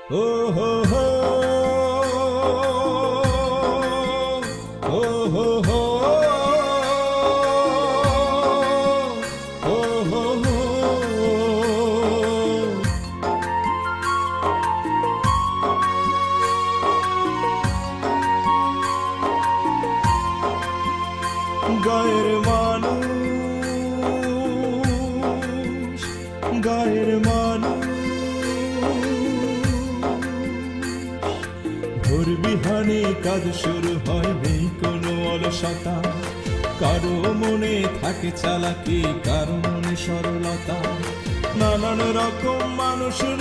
ও হো হো ও হো হো ও হো হো গায়ের মানুষ গায়ের মানুষ ভোর বিহানে কাজ শুরু হয় নেই কোনো অলসতা কারো মনে থাকে চালাকি কারো মনে সরলতা নানান রকম মানুষের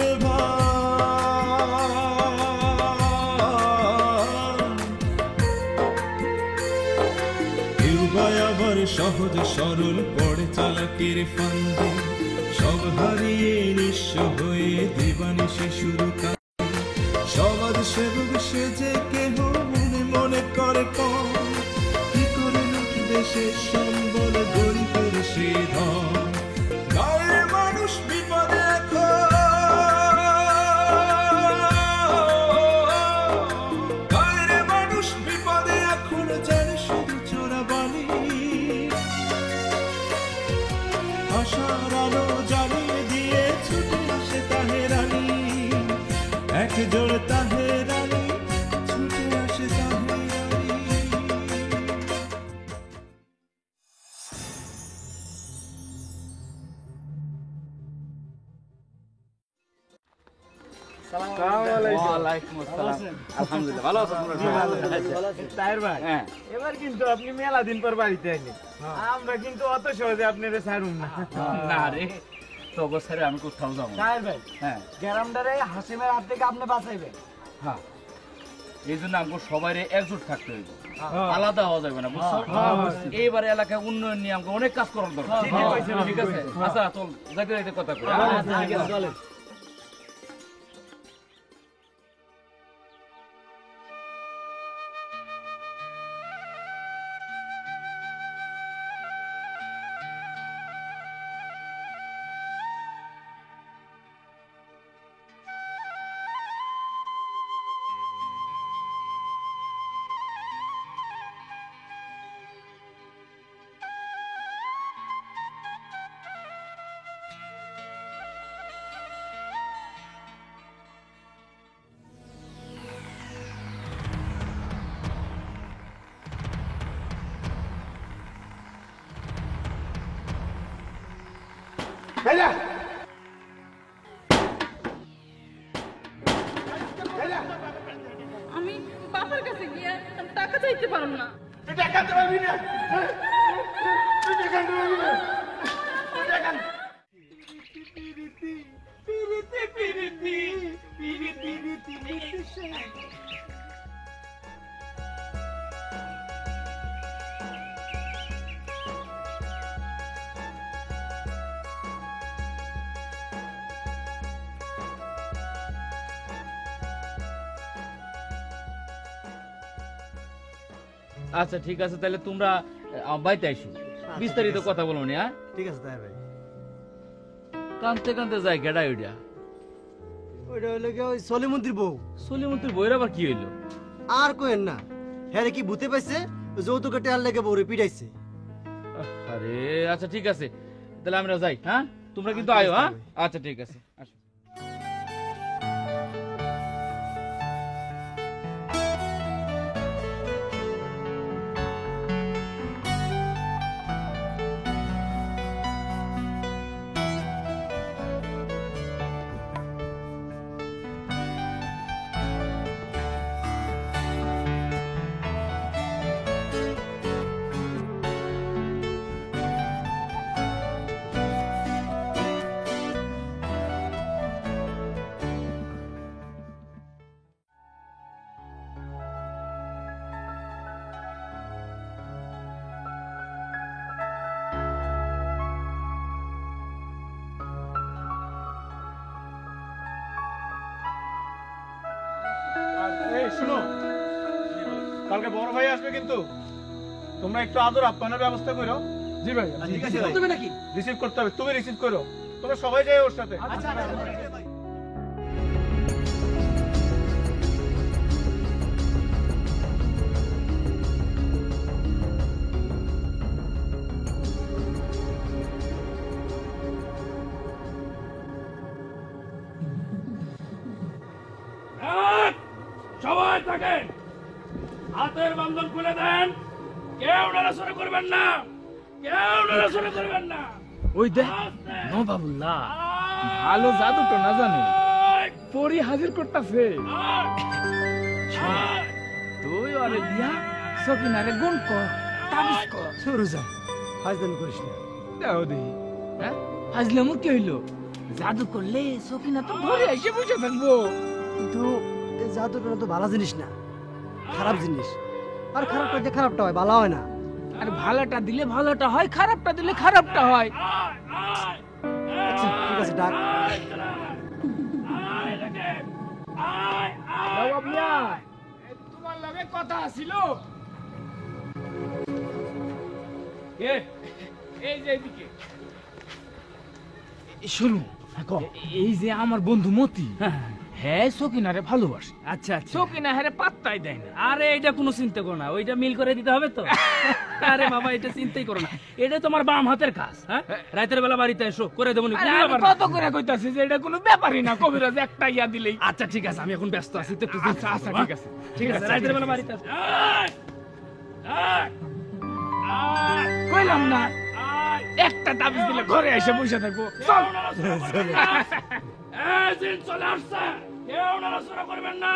আবার সহজ সরল পড়ে চালাকির ফান্দে সব হারিয়ে নিঃস্ব হয়ে দিবানিশি শুরু কাঁদে সমাজ সেবক সেজে কেহ মনে মনে করে কম কি করে লুটবে সে সম্বল গরিবের সে ধন গায়ের মানুষ বিপদে গায়ের মানুষ বিপদে এখন জানে শুধু চোরা বালি আশার আলো জ্বালিয়ে দিয়ে ছুটে আসে তাহেরানি এক জোড় তাহেরানি ছুটে আসে তাহেরানি এবার কিন্তু আপনি মেলা দিন পর বাড়িতে আইলেন আমরা কিন্তু অত সহজে আপনারা ছাড়ুন না না রে তো বছরে আমি কোথাও যাবো সাহেব ভাই হ্যাঁ গ্রামটারে হাসিমের হাত থেকে আপনি বাঁচাইবেন হ্যাঁ এই জন্য আমাকে সবাই একজোট থাকতে হইব আলাদা হওয়া যাবে না বুঝছো এইবার এলাকায় উন্নয়ন নিয়ে আমাকে অনেক কাজ করার দরকার ঠিক আছে আচ্ছা চল যাইতে যাইতে কথা কই চলেন আমি বাবার কাছে গিয়ে টাকা চাইতে পারব না আচ্ছা ঠিক আছে তাহলে তোমরা বাইতে আইসো বিস্তারিত কথা বলবো না ঠিক আছে তাই ভাই কানতে কানতে যায় গেডা ওইটা ওইটা হইলো কি ওই সলিমন্ত্রীর বউ সলিমন্ত্রীর বইয়ের আবার কি হইলো আর কোয়েন না হ্যাঁ কি ভূতে পাইছে যৌতুকে টেয়ার লেগে বউরে পিটাইছে আরে আচ্ছা ঠিক আছে তাহলে আমরা যাই হ্যাঁ তোমরা কিন্তু আয়ো হ্যাঁ আচ্ছা ঠিক আছে আসো শুনো কালকে বড় ভাই আসবে কিন্তু তোমরা একটু আদর আপ্যায়নের ব্যবস্থা করো। জি ভাই ঠিক আছে তুমি নাকি রিসিভ করতে হবে তুমি রিসিভ করো তোমরা সবাই যাও ওর সাথে। আচ্ছা এই থাকেন, হাতের বন্ধন খুলে দেন, কেউ নড়াচড়া করবেন না, কেউ নড়াচড়া করবেন না। ওই দেখ নবাবুল্লাহ ভালো জাদু তো না জানে পরি হাজির করতেছে তুই আরে দিয়া সকিনারে গুণ কর তাবিজ কর শুরু যা ফাজলাম করিস না দাও দেই হ্যাঁ ফাজলাম কি হইলো জাদু করলে সকিনা তো ঘরে এসে বসে থাকবো কিন্তু এই জাদুটা তো ভালো জিনিস না, খারাপ জিনিস। আর খারাপ করতে খারাপটা হয়, ভালো হয় না। আর ভালোটা দিলে ভালোটা হয়, খারাপটা দিলে খারাপটা হয়। আচ্ছা ঠিক আছে, ডাক। নবাব মিয়া, তোমার লগে কথা ছিল। কে? এই যে এদিকে শুনো, এই যে আমার বন্ধু মতি, হ্যাঁ সকিনারে ভালোবাসে। আচ্ছা আচ্ছা, সকিনা হ্যাঁ পাত্তাই দেয় না। আরে এটা কোনো চিন্তা করো না, ওইটা মিল করে দিতে হবে তো। আরে বাবা এটা চিন্তাই করো না, এটা তোমার বাম হাতের কাজ। হ্যাঁ রাতের বেলা বাড়িতে এসো, করে দেবো। কত করে কইতাছি যে এটা কোনো ব্যাপারই না, কবিরাজ একটা ইয়া দিলেই। আচ্ছা ঠিক আছে, আমি এখন ব্যস্ত আছি তো একটু। আচ্ছা আচ্ছা ঠিক আছে, ঠিক আছে, রাতের বেলা বাড়িতে আসো। কইলাম না একটা তাবিজ দিলে ঘরে এসে বসে থাকবো। চল জিন চলে আসছে, কেউ নড়াচড়া করবেন না।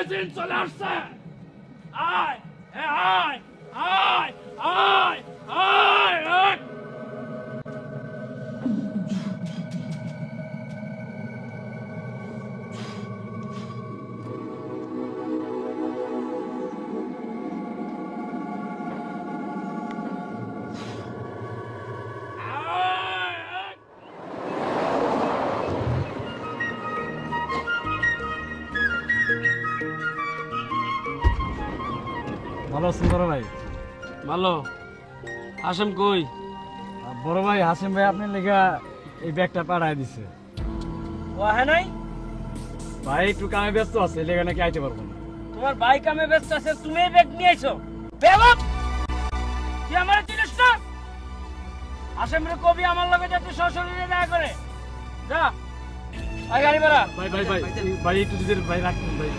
জিন চলে আসছে, আয় আয় আয় আয় আয় আয়। ভালো আছেন বড় ভাই? ভালো। হাসেম কই? বড় ভাই হাসিম ভাই আপনার লেগা এই ব্যাগটা পাঠায় দিছে। ও হ্যাঁ নাই, ভাই একটু কামে ব্যস্ত আছে, লেগা নাকি আইতে পারবো না। তোমার ভাই কামে ব্যস্ত আছে, তুমি এই ব্যাগ নিয়ে আইছো। বেয়াদব, কি আমার জিনিস না? হাসেম রে কবি আমার লগে যাতে সশরীরে দেখা করে। যা, আই গাড়ি বেড়া। ভাই ভাই ভাই ভাই একটু দুধের ভাই রাখুন ভাই।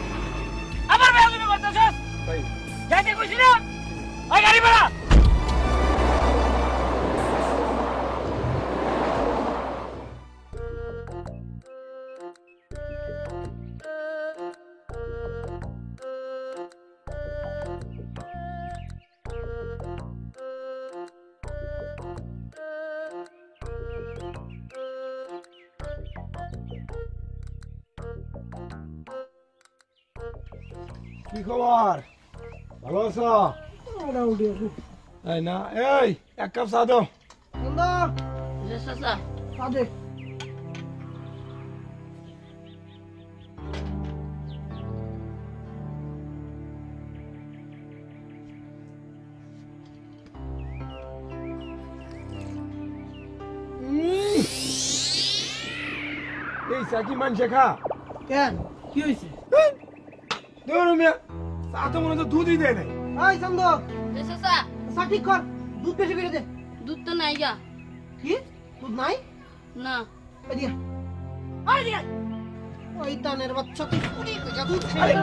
আবার বেয়াদবি করতেছস? ভাই যাইতে কইছি না, আই গাড়ি বেড়া। কি খবর? ভালো আছো? এই না, এই এক কাপ চা দাও। এই চা কি মানুষে খা? কেন কি হয়েছে? দেখো মিয়া, চা তো মনে হচ্ছে দুধই দেয় নাই। এই চন্দ, চা ঠিক কর, দুধ বেশি করে দে। দুধ তো নাই গা। কি দুধ নাই? না। এদিকে আয়, এদিকে আয়। ওই দানের বাচ্চা তুই পুরি কইয়া দুধ আরে খেয়ে।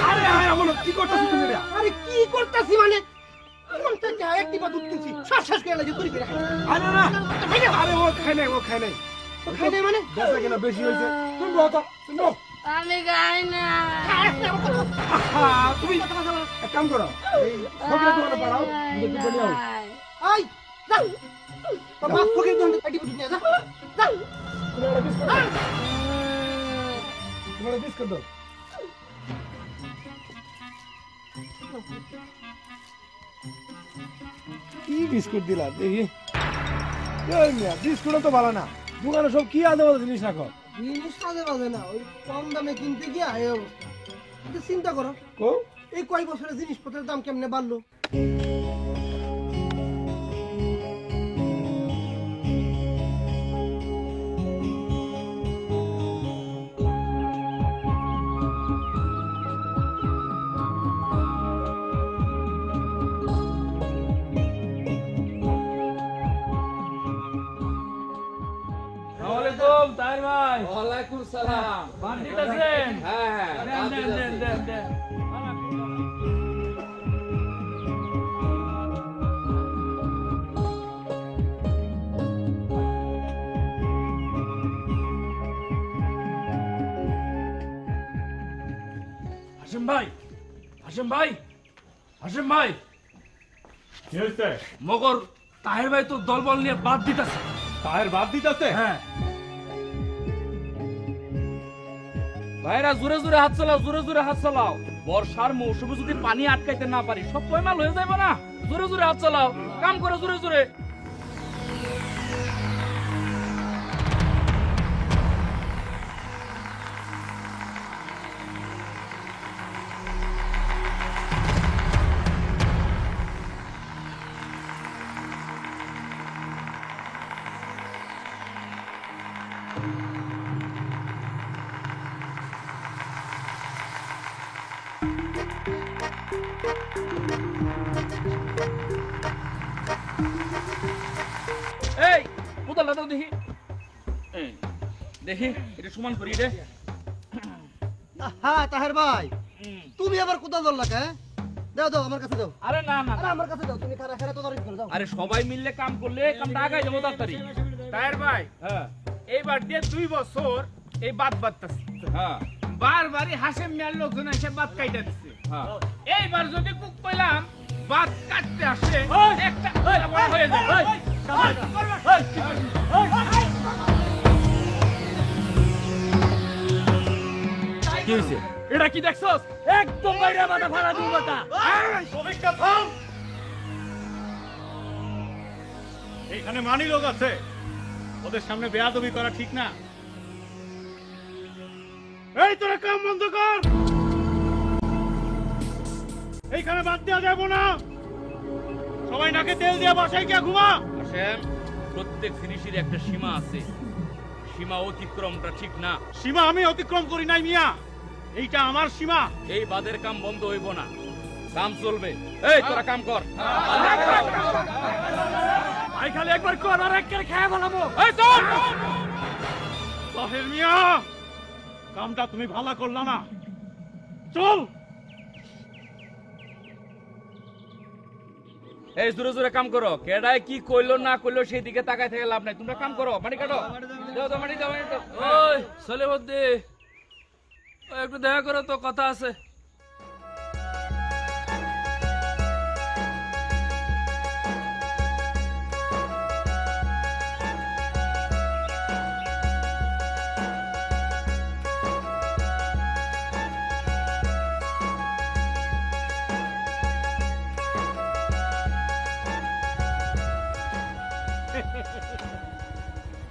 আরে আরে আমল কি করতেছিস তুমি এটা? আরে কি করতাছি মানে? কোন থেকে এক টিপা দুধ কিনছি, শ্বাস করে লাগে চুরি করে খাই। আরে না, আরে ও খায় নাই, ও খায় নাই। তো খাই নাই মানে? বেচা কেনা বেশি হয়েছে। তুমি বলো, তুমি বলো। আমি গাই না। তুমি এক কাম করো, এই সবগুলো দোকানে পাঠাও, দুধ দুধ নিয়ে আও। আই যা, তোর বাপ ফকির দোকান থেকে দুধ নিয়ে যা, যা। তুমি একটা বিস্কুট দাও। কি বিস্কুট দিলা দেখি? এই মিয়া, বিস্কুটও তো ভালো না। দোকানে সব কি আজে বাজে জিনিস রাখো। জিনিস কাজে বাজে না, ওই কম দামে কিনতে গিয়া এই অবস্থা। একটু চিন্তা করো, কো এই কয় বছরে জিনিসপত্রের দাম কেমনে বাড়লো। আসসালামু আলাইকুম তাহের ভাই। ভাই ওয়ালাইকুম সালাম। বাদ দিতেছেন? হ্যাঁ দেন দেন দেন দেন দেন। হাসিম ভাই, হাসিম ভাই, হাসিম ভাই, কি হয়েছে? মগর তাহের ভাই তো দলবল নিয়ে বাদ দিতেছে। তাহের বাদ দিতেছে? হ্যাঁ ভাইরা জোরে জোরে হাত চালাও, জোরে জোরে হাত চালাও। বর্ষার মৌসুমে যদি পানি আটকাইতে না পারি সব পয়মাল হয়ে যাবে না। জোরে জোরে হাত চালাও, কাম করে জোরে জোরে। এই কোদালটা দাও দেখি। এই, দেখি এটা সমান করি রে। হ্যাঁ তাহের ভাই, তুমি আবার কোথাও ধরলা কে? দাও দাও আমার কাছে দাও। আরে না না, আরে আমার কাছে দাও, তুমি খারা খারা তো ধরে যাও। আরে সবাই মিললে কাম করলে কামটা আগায় যাবো তাড়াতাড়ি। তাহের ভাই, হ্যাঁ এইবার দিয়ে 2 বছর এই বাদ বাদতাছে। হ্যাঁ বারবারই হাসিম মিয়ার লোকজন এসে বাদ কাইটা দিচ্ছে। হ্যাঁ। এইবার যদি কুক পেলাম বাদ কাটতে আসে একটা বড় হয়ে যাবে। কি হয়েছে? এটা কি দেখছস? একদম বাইরে মাথা ফাড়া দিব মাথা। শ্রমিকটা থাম। এইখানে মানি লোক আছে, ওদের সামনে বেয়াদবি করা ঠিক না। এই তোরা কাম বন্ধ কর, এইখানে বাদ দেওয়া যাবো না। সবাই নাকে তেল দিয়ে বাসায় গিয়ে ঘুমা। আসেন, প্রত্যেক জিনিসের একটা সীমা আছে, সীমা অতিক্রমটা ঠিক না। সীমা আমি অতিক্রম করি নাই মিয়া, এইটা আমার সীমা। এই বাদের কাম বন্ধ হইব না, কাম চলবে। এই তোরা কাম কর। ভাই খালি একবার কর আর একবার খেয়ে ফেলাবো। এই চল। তাহের মিয়া, কামটা তুমি ভালো করলা না, চল। এই জোরে জোরে কাম করো। কেডায় কি কইলো না কইলো সেই দিকে তাকায় থেকে লাভ নাই। তোমরা কাম করো, মাটি কাটো। দাও দাও মাটি দাও, মাটি দাও। ওই সলেবদ্দি, একটু দেখা করো তো, কথা আছে।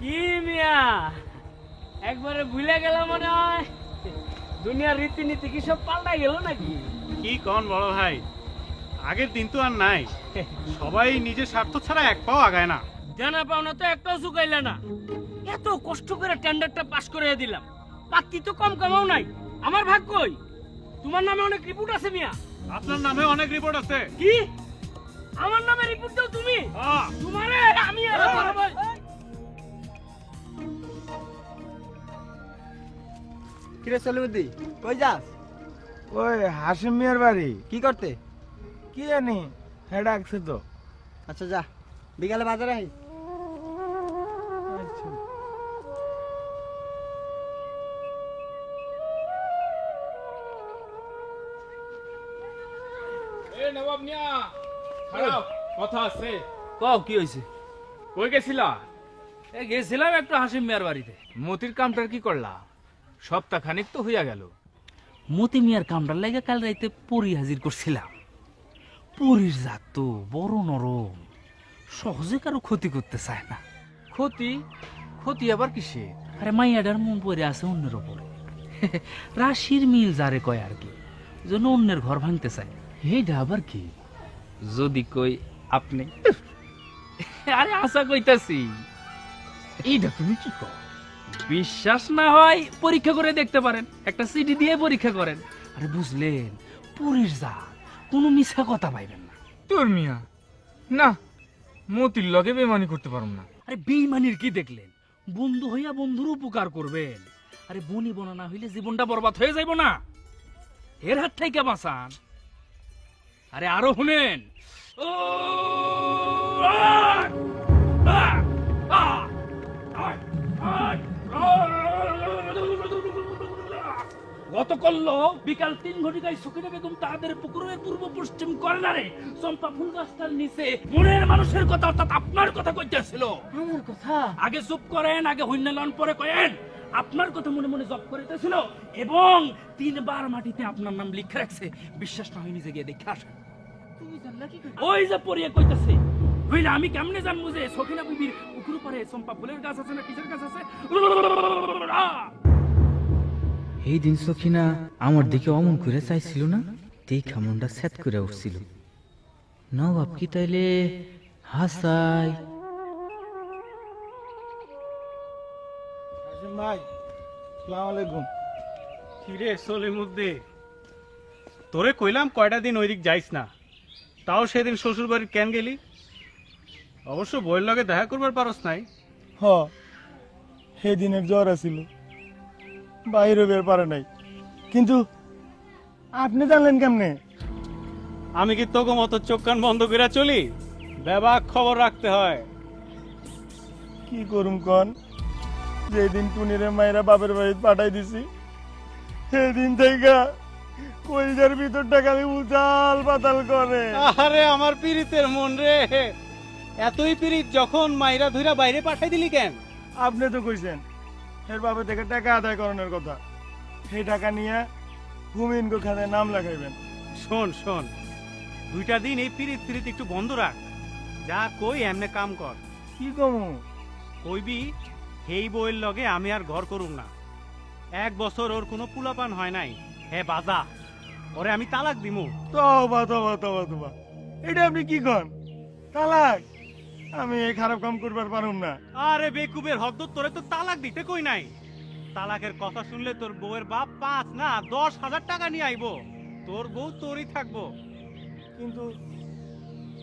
কি মিয়া, একবারে ভুলে গেলাম মনে হয়। দুনিয়ার রীতিনীতি কি সব পাল্টাই গেল নাকি? কি কন বড় ভাই, আগের দিন তো আর নাই। সবাই নিজের স্বার্থ ছাড়া এক পাও আগায় না। জানা পাওনা তো একটাও শুকাইলে না। এত কষ্ট করে টেন্ডারটা পাস করে দিলাম, পাত্তি তো কম কামাও নাই। আমার ভাগ কই? তোমার নামে অনেক রিপোর্ট আছে মিয়া। আপনার নামে অনেক রিপোর্ট আছে। কি আমার নামে রিপোর্ট দাও তুমি? তোমারে আমি আর ভাই কিরে সলিমুদ্দি, কই যাস? ওই হাসিম মিয়ার বাড়ি। কি করতে? কি জানি, হ্যাঁ ডাকছে তো। আচ্ছা যা, বিকালে বাজারে আই। এ নবাব মিয়া, খারাপ কথা আছে। কও কি হইছে? কই গেছিলা? এ গেছিলাম একটু হাসিম মিয়ার বাড়িতে। মতির কামটার কি করলা? সপ্তাহ খানিক তো হইয়া গেল। মতি মিয়ার কামটার লাগে কাল রাইতে পরি হাজির করছিলাম। পরির জাত তো বড় নরম, সহজে কারো ক্ষতি করতে চায় না। ক্ষতি? ক্ষতি আবার কিসে? আরে মাইয়াডার মন পড়ে আছে অন্যের ওপরে। রাশির মিল যারে কয় আর কি, যেন অন্যের ঘর ভাঙতে চায়। এইটা আবার কি? যদি কই আপনি। আরে আশা কইতাছি। এইটা তুমি কি কও? বিশ্বাস না হয় পরীক্ষা করে দেখতে পারেন, একটা সিডি দিয়ে পরীক্ষা করেন। আরে বুঝলেন, পুরীর যা কোনো মিছা কথা পাইবেন না। তোর মিয়া না, মতির লগে বেমানি করতে পারুম না। আরে বেইমানির কি দেখলেন? বন্ধু হইয়া বন্ধুর উপকার করবেন। আরে বনি বনা না হইলে জীবনটা বরবাদ হয়ে যাইব না। এর হাত থেকে বাঁচান। আরে আরো শুনেন, গতকাল বিকাল 3 ঘটিকায় সকিনা বেগম তাদের পুকুরের পূর্ব পশ্চিম কর্নারে চম্পা ফুল গাছটার নিচে মনের মানুষের কথা, অর্থাৎ আপনার কথা কইতেছিল। আমার কথা আগে চুপ করেন, আগে হইনালন পরে কয়েন। আপনার কথা মনে মনে জপ করিতেছিল এবং 3 বার মাটিতে আপনার নাম লিখে রাখছে। বিশ্বাস না হয় নিজে গিয়ে দেখে আসেন। তুমি জানলা কি করে? ওই যে পড়িয়ে কইতেছে, হইলে আমি কেমনে জানবো যে সখিনা বিবির পুকুর পারে চম্পা ফুলের গাছ আছে না কিসের গাছ আছে? এই দিন সখিনা আমার দিকে অমন করে চাইছিল না, দেখা মনটা সেট করে উঠছিল। নবাব কি তাইলে হাসাই? ভাই সালাম আলাইকুম। কিরে সলিমুদ্দি, তোরে কইলাম কয়টা দিন ওইদিক যাইস না, তাও সেদিন শ্বশুর বাড়ি কেন গেলি? অবশ্য বইয়ের লগে দেখা করবার পারস নাই। হ সেদিনের জ্বর আছিল, বাইরে বের পারে নাই। কিন্তু আপনি জানলেন কেমনে? আমি কি তোকে মতো চোখ কান বন্ধ করে চলি? বেবাক খবর রাখতে হয়। কি করুম কন, যেদিন টুনিরে মায়েরা বাপের বাড়ি পাঠাই দিছি সেদিন থেকে কলিজার ভিতরটাকে আমি উতাল পাতাল করে। আরে আমার পীড়িতের মন রে, এতই পীড়িত যখন মাইরা ধইরা বাইরে পাঠাই দিলি কেন? আপনি তো কইছেন এর বাপের থেকে টাকা আদায় করানোর কথা, সেই টাকা নিয়ে ভূমিনগো খাতায় নাম লেখাইবেন। শোন শোন, 2টা দিন এই পীড়িত ফিরিত একটু বন্ধ রাখ। যা কই এমনে কাম কর। কি কমু? কইবি এই বইয়ের লগে আমি আর ঘর করুম না। 1 বছর ওর কোনো পুলাপান হয় নাই, হে বাজা, ওরে আমি তালাক দিমু। তবা তবা তবা তবা, এটা আপনি কি কন? তালাক? আমি এই খারাপ কাম করবার পারুম না। আরে বেকুবের হদ্দ, তোরে তো তালাক দিতে কই নাই। তালাকের কথা শুনলে তোর বউয়ের বাপ 5 না 10,000 টাকা নিয়ে আইবো। তোর বউ তোরই থাকবো। কিন্তু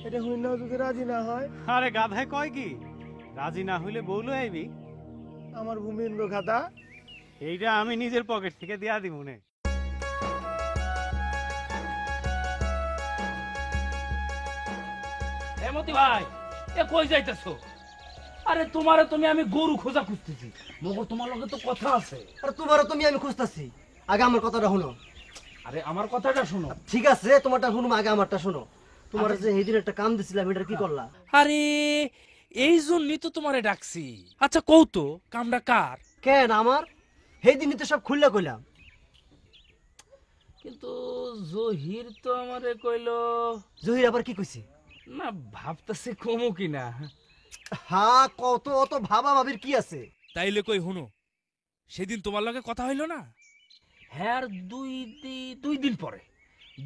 এটা হইলেও যদি রাজি না হয়? আরে গাধায় কয় কি, রাজি না হইলে বউ লই আইবি। আমার ভূমিনগো খাতা এইটা আমি নিজের পকেট থেকে দিয়া দিব নে। হেমতি ভাই, এ কই যাইতেছো? আরে তোমারে তুমি আমি গরু খোঁজা খুঁজতেছি, মগর তোমার লগে তো কথা আছে। আর তোমারও তুমি আমি খুঁজতেছি, আগে আমার কথাটা শুনো। আরে আমার কথাটা শোনো। ঠিক আছে, তোমারটা শুনো, আগে আমারটা শোনো। তোমার যে এই দিন একটা কাম দিছিলাম, এটা কি করলা? আরে এই জন্যই তো তোমারে ডাকছি। আচ্ছা কও তো কামটা কার? কেন আমার? সেই দিনই তো সব খুললা কইলাম। কিন্তু জহির তো আমারে কইলো। জহির আবার কি কইছে? না ভাবতেছে কমু কিনা। হ্যাঁ, কত অত ভাবা ভাবির কি আছে? তাইলে কই হুনো, সেদিন তোমার লগে কথা হইলো না? হ্যাঁ, 2 দিন পরে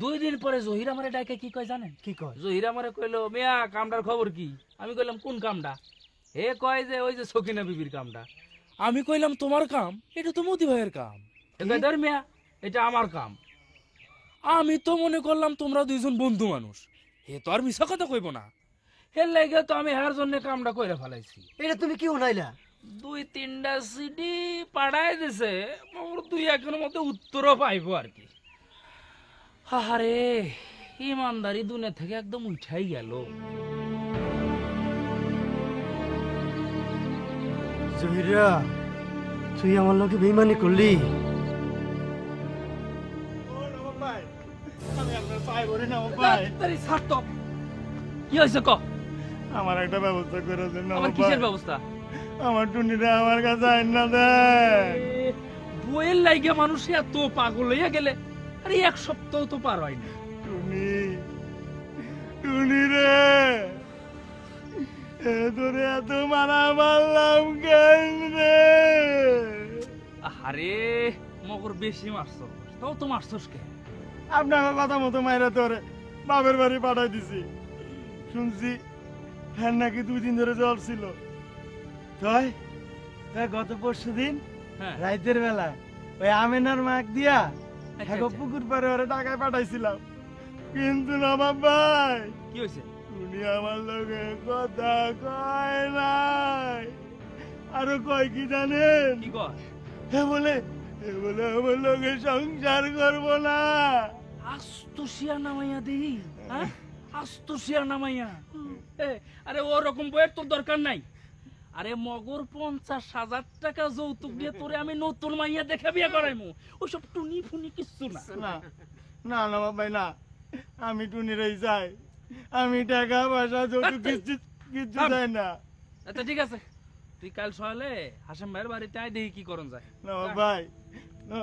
2 দিন পরে জহির আমারে ডাকে কি কয় জানেন? কি কয়? জহির আমারে কইলো, মিয়া কামটার খবর কি? আমি কইলাম কোন কামটা? হে কয় যে ওই যে সকিনা বিবির কামটা। আমি কইলাম তোমার কাম? এটা তো মতি ভাইয়ের কাম। ধর মিয়া, এটা আমার কাম। আমি তো মনে করলাম তোমরা 2জন বন্ধু মানুষ, হে তো আর মিছা কথা কইব না। এর লাগে তো আমি হার জন্য কামটা কইরা ফেলাইছি। এটা তুমি কি উনাইলা? 2-3টা সিডি পাঠায় দিছে, মোর 2-1 মধ্যে উত্তরও পাইবো আর কি। আরে ইমানদারি দুনিয়া থেকে একদম উঠাই গেল। জহিরা, তুই আমার লোকে বেইমানি করলি। আমি আপনার পায়ে পড়ি না ভাই। তাড়াতাড়ি ছাড় তো। কি হইছে ক? আমার একটা ব্যবস্থা করে দেন না আমার ভাই। কিসের ব্যবস্থা? আমার টুনিটা আমার কাছে আইন না দেন। বইয়ের লাইগে মানুষ এত পাগল হইয়া গেলে, আরে 1 সপ্তাহ তো পার হয়নি। টুনি, টুনি রে, তোরে এত মারা মারলাম কেন রে? আরে মগর বেশি মারছো, তাও তো মারছোস কে? আপনার কথা মতো মাইরা তোরে বাপের বাড়ি পাঠাই দিছি। শুনছি হ্যাঁ নাকি 2 দিন ধরে জ্বর ছিল। তাই গত পরশু দিন হ্যাঁ। রাতের বেলা ওই আমেনার মাক দিয়া আচ্ছা, এখন আচ্ছা। পুকুর পারে ওরে টাকায় পাঠাইছিলাম। কিন্তু নবাব ভাই, কি হয়েছে? উনি আমার লগে কথা কয় নাই। আরো কয় কি জানেন? কি কয়? এ বলে আমার লোকে সংসার করবো না। আস্ত শিয়া নামাইয়া দেই, হ্যাঁ আস্ত শিয়া নামাইয়া। আরে ওরকম বইয়ের তোর দরকার নাই। আরে মগর 50,000 টাকা যৌতুক দিয়ে তোরে আমি নতুন মাইয়া দেখে বিয়ে করাইমু। ওসব টুনি ফুনি কিচ্ছু না। না না ভাই না, আমি টুনিরাই যাই, আমি টাকা পয়সা যৌতুক কিচ্ছু চাই না। আচ্ছা ঠিক আছে, তুই কাল সকালে হাসেম ভাইয়ের বাড়িতে আয়, দেখি কি করন যায়। না ভাই না।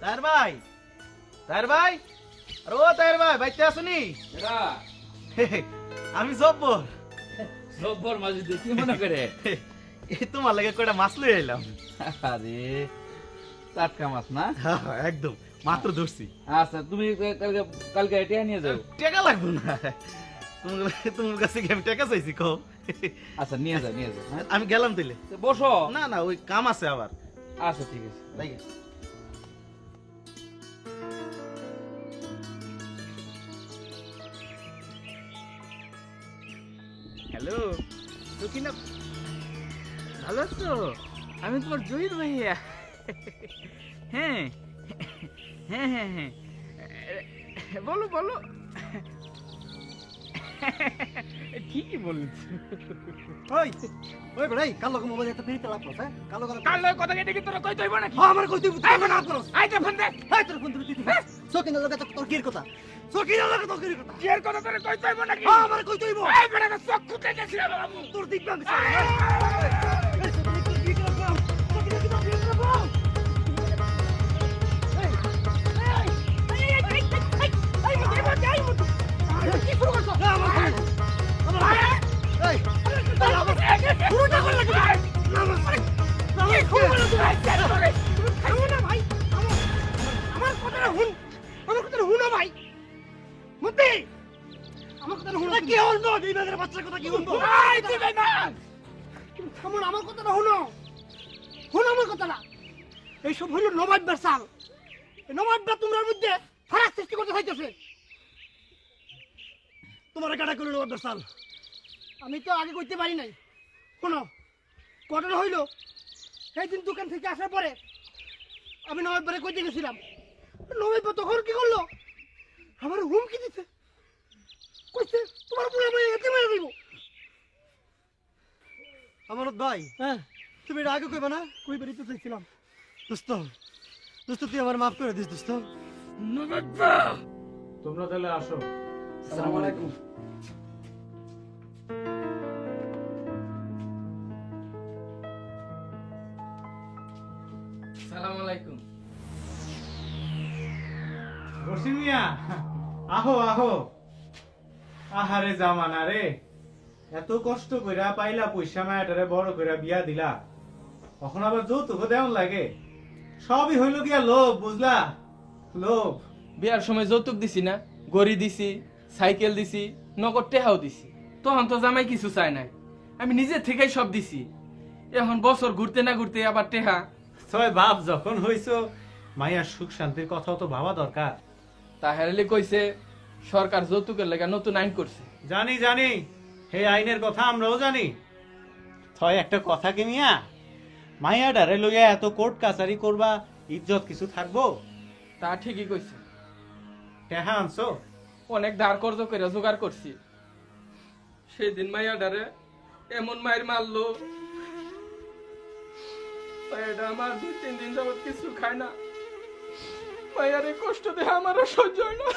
তার ভাই, তার ভাই, আরে ও তার ভাই, বাইতে আসুনি? আমি জব্বর। জব্বর মাঝে দেখি মনে করে এই তোমার লাগে কয়টা মাছ লই এলাম। আরে টাটকা মাছ না? একদম মাত্র ধরছি। আচ্ছা তুমি কালকে এটা নিয়ে যাও। টাকা লাগবে না, তোমার কাছে কি আমি টাকা চাইছি কও? আচ্ছা নিয়ে যাও, নিয়ে যাও। আমি গেলাম তাইলে। বসো। না না, ওই কাম আছে আবার। আচ্ছা ঠিক আছে। ঠিক আছে। হ্যালো সকিনা, ভালো আছো? আমি তোমার জহির ভাইয়া। হ্যাঁ হ্যাঁ হ্যাঁ হ্যাঁ, বলো বলো। ঠিকই বলেছ। ওই ওই ভাই কালো কো মোবাইল একটা ফ্রিতে লাভ করছ, হ্যাঁ? কালো কথা কেটে কি তোরা কই তৈব নাকি? আমার কই তুই না করছ? আই তো ফোন দে। হাই তোর ফোন তুই দিতি। সকিনা লগে তোর কি কথা? সকিনা লগে তোর কি কথা? কি এর কথা তোরা কই তৈব নাকি? আমার কই তুইব? এই বেটা তো চোখ খুঁজে গেছিল বাবু। তোর দিক আমি এইসব হইল নবাববার সাল। নবাবরা তোমার মধ্যে ফারাক সৃষ্টি করতে চাইতেছে। তোমার কাটা করলো নবাববার সাল, আমি তো আগে করতে পারি নাই। শোনো ঘটনা হইল, সেই দিন দোকান থেকে আসার পরে আমি নবাববারে কইতে গেছিলাম। নবাব তখন কি করলো, আমার হুমকি দিতে কইছে তোমার পুরো আমি এতে মেরে দিব। আমার ভাই, হ্যাঁ তুমি এটা আগে কইবা না? কই বেরিতে চাইছিলাম। দোস্ত দোস্ত তুই আমার মাফ করে দিস দোস্ত। তোমরা তাহলে আসো। আসসালামু আলাইকুম। আসসালামু আলাইকুম। রশিদ মিয়া, আহো আহো। আহারে জামানা রে, এত কষ্ট কইরা পাইলা পয়সা মায়াটারে বড় কইরা বিয়া দিলা, এখন আবার যৌতুক দেওয়ান লাগে। সবই হইল গিয়া লোভ, বুঝলা? লোভ। বিয়ার সময় যৌতুক দিছি না, গড়ি দিছি, সাইকেল দিছি, নগদ টেহাও দিছি। তখন তো জামাই কিছু চায় নাই, আমি নিজে থেকেই সব দিছি। এখন বছর ঘুরতে না ঘুরতে আবার টেহা। ছয় বাপ যখন হইছো, মাইয়ার সুখ শান্তির কথাও তো ভাবা দরকার। তাহলে কইছে সরকার যৌতুকের লেগে নতুন আইন করছে। জানি জানি, হে আইনের কথা আমরাও জানি। ছয় একটা কথা কি মিয়া, মাইয়াডারে লইয়া এত কোর্ট কাছারি করবা, ইজ্জত কিছু থাকবো? তা ঠিকই কইছে। টেহা আনছো? অনেক ধার কর্জ করে জোগাড় করছি। সেদিন মাইয়াডারে এমন মায়ের মারলো, মাইয়াডা আমার 2-3 দিন যাবত কিছু খায় না। মাইয়ারে কষ্ট দেয় আমারও সহ্য হয় না।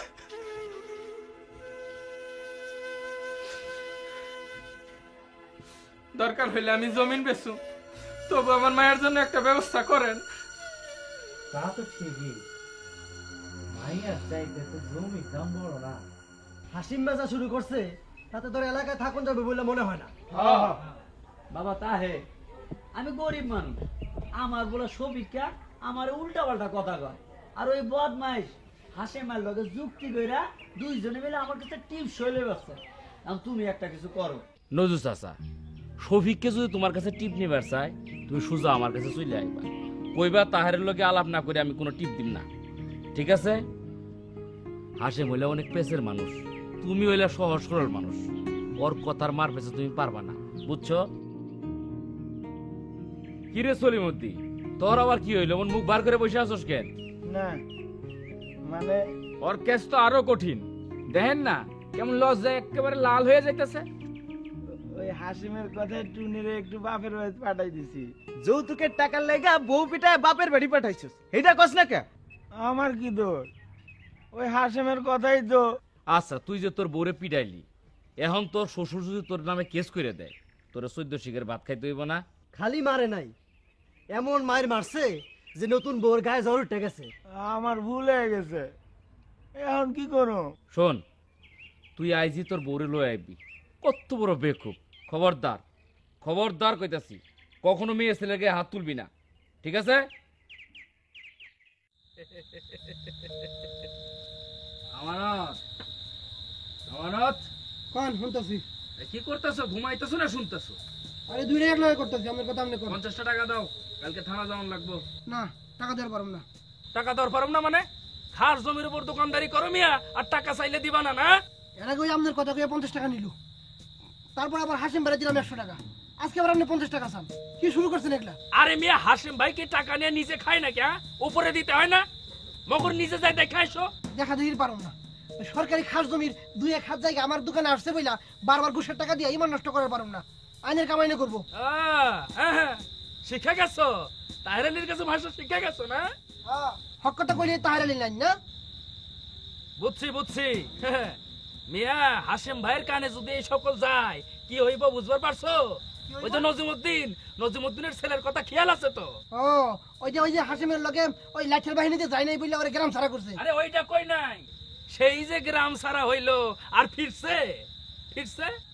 দরকার হইলে আমি জমিন বেচু, তবু আমার মায়ের জন্য একটা ব্যবস্থা করেন। তা তো ঠিকই, মাইয়ার চাইতে তো জমির দাম বড় না। হাসিম বেচা শুরু করছে, তাতে তোর এলাকায় থাকুন যাবে বলে মনে হয় না। বাবা তাহে আমি গরিব মানুষ, আমার বলে সবিকা আমার উল্টা পাল্টা কথা কয়। আর ওই বদমাইশ হাসেমার লগে যুক্তি কইরা দুইজনে মিলে আমার কাছে টিপস হইলে ব্যস্ত। তুমি একটা কিছু করো। নজু চাচা, শফিককে যদি তোমার কাছে টিপ নিবার চায় তুমি সোজা আমার কাছে চলে আইবা, কইবা তাহারের লগে আলাপ না করে আমি কোনো টিপ দিম না, ঠিক আছে? হাসেম হইলে অনেক পেছের মানুষ, তুমি হইলে সহজ সরল মানুষ, ওর কথার মার পেছে তুমি পারবা না, বুঝছো? কিরে সলিমুদ্দি, তোর আবার কি হইলো? মুখ বার করে বসে আছোস কেন? না মানে ওর কেস তো আরো কঠিন, দেখেন না কেমন লজ্জা একেবারে লাল হয়ে যাইতেছে। ওই হাসিমের কথায় টুনিরে একটু বাপের বাড়ি পাঠাই দিছি। যৌতুকের টাকার লেগা বউ পিটায় বাপের বাড়ি পাঠাইছস, এটা কস না কে? আমার কি দোষ? ওই হাসিমের কথাই তো। আচ্ছা, তুই যে তোর বউরে পিটাইলি, এখন তোর শ্বশুর যদি তোর নামে কেস করে দেয়, তোর 14 শিখের ভাত খাইতে হইব না? খালি মারে নাই, এমন মায়ের মারছে যে নতুন বউর গায়ে জ্বর উঠে গেছে। আমার ভুল হয়ে গেছে, এখন কি করো? শোন, তুই আইজি তোর বউরে লয়ে আইবি। কত বড় বেকুব! খবরদার, খবরদার কইতাছি, কখনো মেয়ে ছেলেকে হাত তুলবি না, ঠিক আছে? আমানত, আমানত, কোন শুনতাছি? কি করতেছো? ঘুমাইতেছো না শুনতেছো? আরে দুই এক লয় করতেছি, আমার কথা আমনে কোন? 50 টাকা দাও, কালকে থানা যাওয়ান লাগবো। না, টাকা দেওয়ার পারুম না। টাকা দেওয়ার পারম না মানে? খাস জমির উপর দোকানদারি করো মিয়া, আর টাকা চাইলে দিবা না? না, এর আগে ওই আপনার কথা কয়ে 50 টাকা নিল, তারপর আবার হাসিম বেড়ে দিলাম 100 টাকা, আজকে আবার আপনি 50 টাকা চান। কি শুরু করছেন এগুলা? আরে মিয়া, হাসিম ভাই কি টাকা নিয়ে নিজে খায় না? কে উপরে দিতে হয় না? মগর নিজে যাই দেখাইছো? দেখা দেখি পারুম না। ওই সরকারি খাস জমির 2-1 হাত জায়গা আমার দোকানে আসছে বইলা বারবার ঘুষের টাকা দিয়ে ইমান নষ্ট করার পারুম না। আইনের কামাই না করবো। শিখে গেছো? তাহেরালির কাছে ভাষা শিখে গেছো না? হক কথা কইলে তাহেরালি নাই না? বুঝছি বুঝছি। মিয়া, হাসিম ভাইয়ের কানে যদি এই সকল যায় কি হইব বুঝবার পারছো? ওই যে নজিমুদ্দিনের ছেলের কথা খেয়াল আছে তো? ও, ওই যে হাসিমের লগে ওই লাঠের বাহিনীতে যায় নাই বইলা ওরে গ্রাম ছাড়া করছে। আরে ওইটা কই নাই, সেই যে গ্রাম ছাড়া হইলো আর ফিরছে।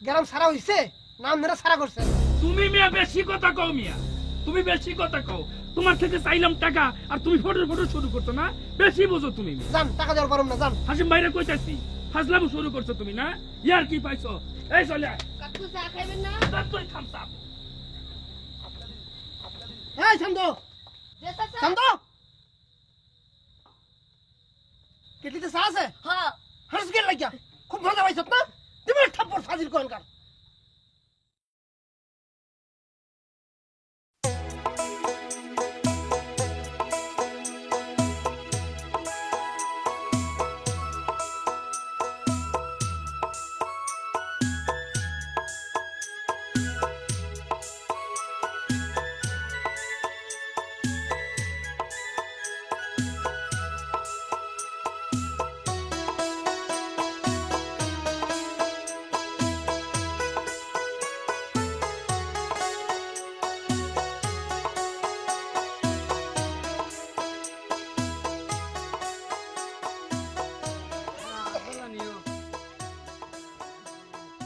গ্রাম ছাড়া হইছে, নাম ধরে ছাড়া করছে। তুমি মিয়া বেশি কথা কও মিয়া, তুমি বেশি কথা কও। তোমার থেকে চাইলাম টাকা আর তুমি ফটো শুরু করছো না? বেশি বুঝো তুমি। জান, টাকা দেওয়ার পারুম না, জান। হাসিম ভাইরে কইতাছি, ফাজলামো শুরু করছো তুমি না? ইয়ার কি পাইছো? এই চলে আয়। কাকু চা খাইবেন না? তুই থামসা। এই শান্ত, শান্ত, কেটলিতে চা আছে? হ্যাঁ। হাসি গেল লাগিয়া খুব মজা পাইছত না? তুমি থাপ্পড় ফাজিল কোনকার।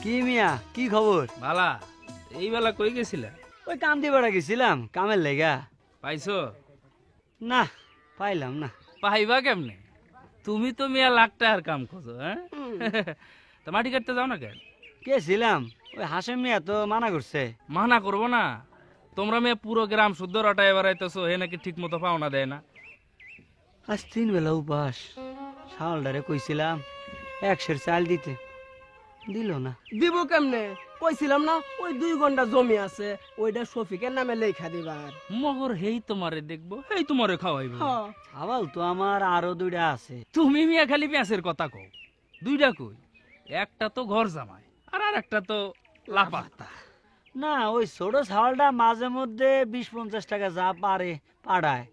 কি মিয়া, কি খবর? বালা, এই বেলা কই গেছিলা? ওই কাম দিয়ে বেড়া গেছিলাম, কামের লেগা। পাইছো? না, পাইলাম না। পাইবা কেমনে? তুমি তো মিয়া লাখ টাকার কাম খোঁজো। হ্যাঁ, তা মাটি কাটতে যাও না কেন? গেছিলাম, ওই হাসেম মিয়া তো মানা করছে। মানা করবো না? তোমরা মেয়ে পুরো গ্রাম শুদ্ধ রটায় বেড়াইতেছো, হে নাকি ঠিক মতো পাওনা দেয় না। আজ 3 বেলা উপাস। শাওলদারে কইছিলাম 1 সের চাল দিতে, দিল না। দিব কেমনে? কইছিলাম না ওই 2 ঘন্টা জমি আছে, ওইটা শফিকের নামে লেখা দিবার। মগর হেই তোমারে দেখবো, হেই তোমারে খাওয়াইবো। আবাল তো আমার আরো 2টা আছে। তুমি মিয়া খালি পেঁয়াজের কথা কও। 2টা কই? একটা তো ঘর জামাই আর একটা তো লাপাতা। না, ওই ছোট ছাওয়ালটা মাঝে মধ্যে 20-50 টাকা যা পারে পাড়ায়।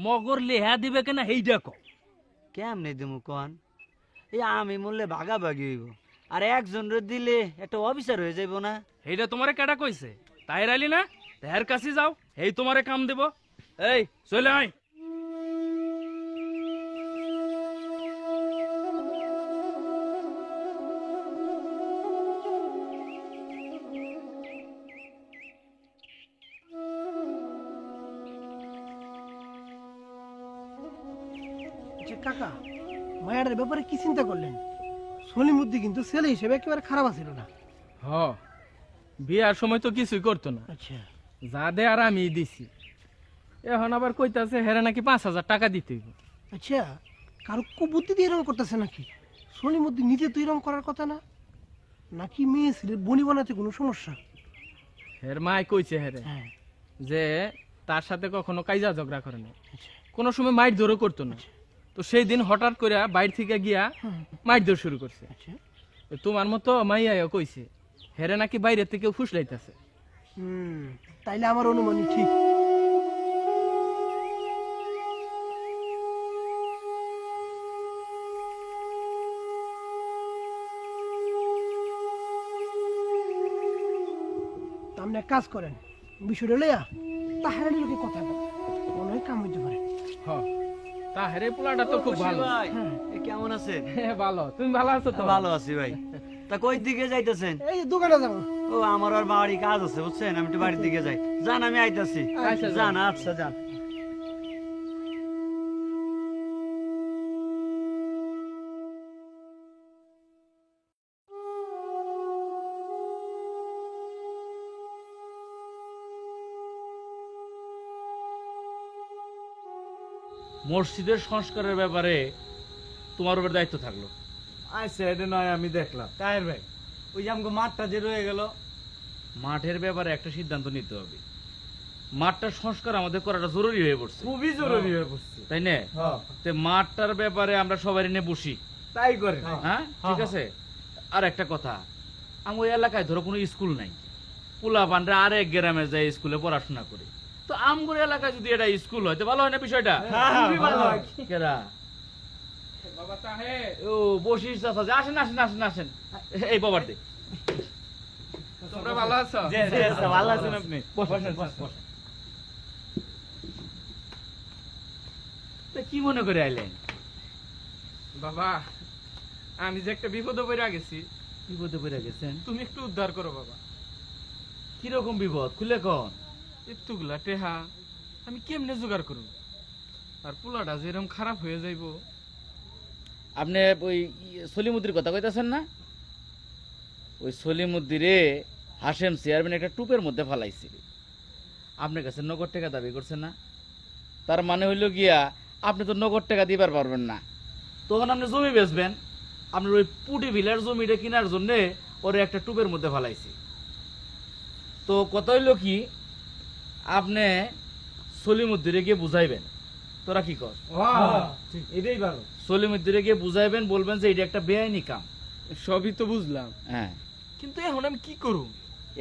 মগর লেহা দিবে কেনা হেইটা কও। কেমনে দিমু কন? এই আমি মরলে ভাগাভাগি হইব, আর একজনের দিলে একটা অফিসার হয়ে যাইব না? এইটা তোমারে কেডা কইছে? তাই রাইলি না, তার কাছে যাও, এই তোমারে কাম দেব। এই চলে আয়। কাকা, মায়াটার ব্যাপারে কি চিন্তা করলেন? সলিমুদ্দি কিন্তু ছেলে হিসেবে একেবারে খারাপ আছিল না। বিয়ার সময় তো কিছুই করতো না। আচ্ছা, যা দে আর আমি দিছি। এখন আবার কইতাছে হেরে নাকি 5,000 টাকা দিতে হইব। আচ্ছা, কারো কুবুদ্ধি দিয়ে এরকম করতেছে নাকি? সলিমুদ্দিন নিজে তো এরকম করার কথা না, নাকি মেয়ে ছেলের বনি বানাতে কোনো সমস্যা? হের মাই কইছে হেরে যে তার সাথে কখনো কাইজা ঝগড়া করে না, কোনো সময় মাইর জোরও করতো না। তো সেই দিন হঠাৎ করে বাইর থেকে গিয়া মাইর জোর শুরু করছে। তোমার মতো মাইয়াও কইছে হেরে নাকি বাইরে থেকে ফুসলাইতেছে। তাইলে আমার অনুমানই ঠিক। আপনি এক কাজ করেন, বিষয়টা লইয়া তাহারের লোকে কথা বল, মনে হয় কাম হইতে পারে। তাহেরে পোলাটা তো খুব ভালো। কেমন আছে? ভালো, তুমি ভালো আছো তো? ভালো আছি ভাই। তা কই দিকে যাইতেছেন? এই দোকানে যাবো। ও আমার আর বাড়ি কাজ আছে বুঝছেন, আমি একটু বাড়ির দিকে যাই। যান আমি আইতাছি। যান। আচ্ছা যান। মসজিদের সংস্কারের ব্যাপারে তোমার উপর দায়িত্ব থাকলো। আচ্ছা, এটা নয় আমি দেখলাম। তাহের ভাই, ওই যে আমাকে মাঠটা যে রয়ে গেল, মাঠের ব্যাপারে একটা সিদ্ধান্ত নিতে হবে। মাঠটার সংস্কার আমাদের করাটা জরুরি হয়ে পড়ছে, খুবই জরুরি হয়ে পড়ছে, তাই না? তো মাঠটার ব্যাপারে আমরা সবাই নিয়ে বসি, তাই করে। হ্যাঁ, ঠিক আছে। আর একটা কথা, আমার এলাকায় ধরো কোনো স্কুল নাই, পোলা পান্ডা আরেক গ্রামে যায় স্কুলে পড়াশোনা করে। তো আমগর এলাকায় যদি এটা স্কুল হয় তো ভালো হয় না বিষয়টা? কেরা বাবা তাহে ও বসিস চাচা, আসেন আসেন আসেন আসেন, এই বাবার দে। তোমরা ভালো আছো? ভালো আছেন আপনি? বসেন বসেন। কি মনে করে আইলেন? বাবা আমি যে একটা বিপদে পড়ে গেছি। বিপদে পড়ে গেছেন? তুমি একটু উদ্ধার করো বাবা। কিরকম বিপদ খুলে কন। এতগুলা টেহা আমি কেমনে জোগাড় করব? আর পোলাটা যেরকম খারাপ হয়ে যাইব। আপনি ওই সলিমুদ্দির কথা কইতাছেন না? ওই সলিমুদ্দিরে হাশেম চেয়ারম্যান একটা টুপের মধ্যে ফালাইছে। আপনার কাছে নগদ টাকা দাবি করছেন না? তার মানে হইল গিয়া আপনি তো নগদ টাকা দিবার পারবেন না। তখন আপনি জমি বেচবেন, আপনার ওই পুটি ভিলার জমিটা কেনার জন্য ওরে একটা টুপের মধ্যে ফালাইছে। তো কথা হইল কি, আপনি সলিমুদ্দিরে গিয়ে বুঝাইবেন। তোরা কি কর? এটাই ভালো। সলিমুদ্দিরে গিয়ে বুঝাইবেন, বলবেন যে এটা একটা বেআইনি কাম। সবই তো বুঝলাম, হ্যাঁ, কিন্তু এখন আমি কি করব?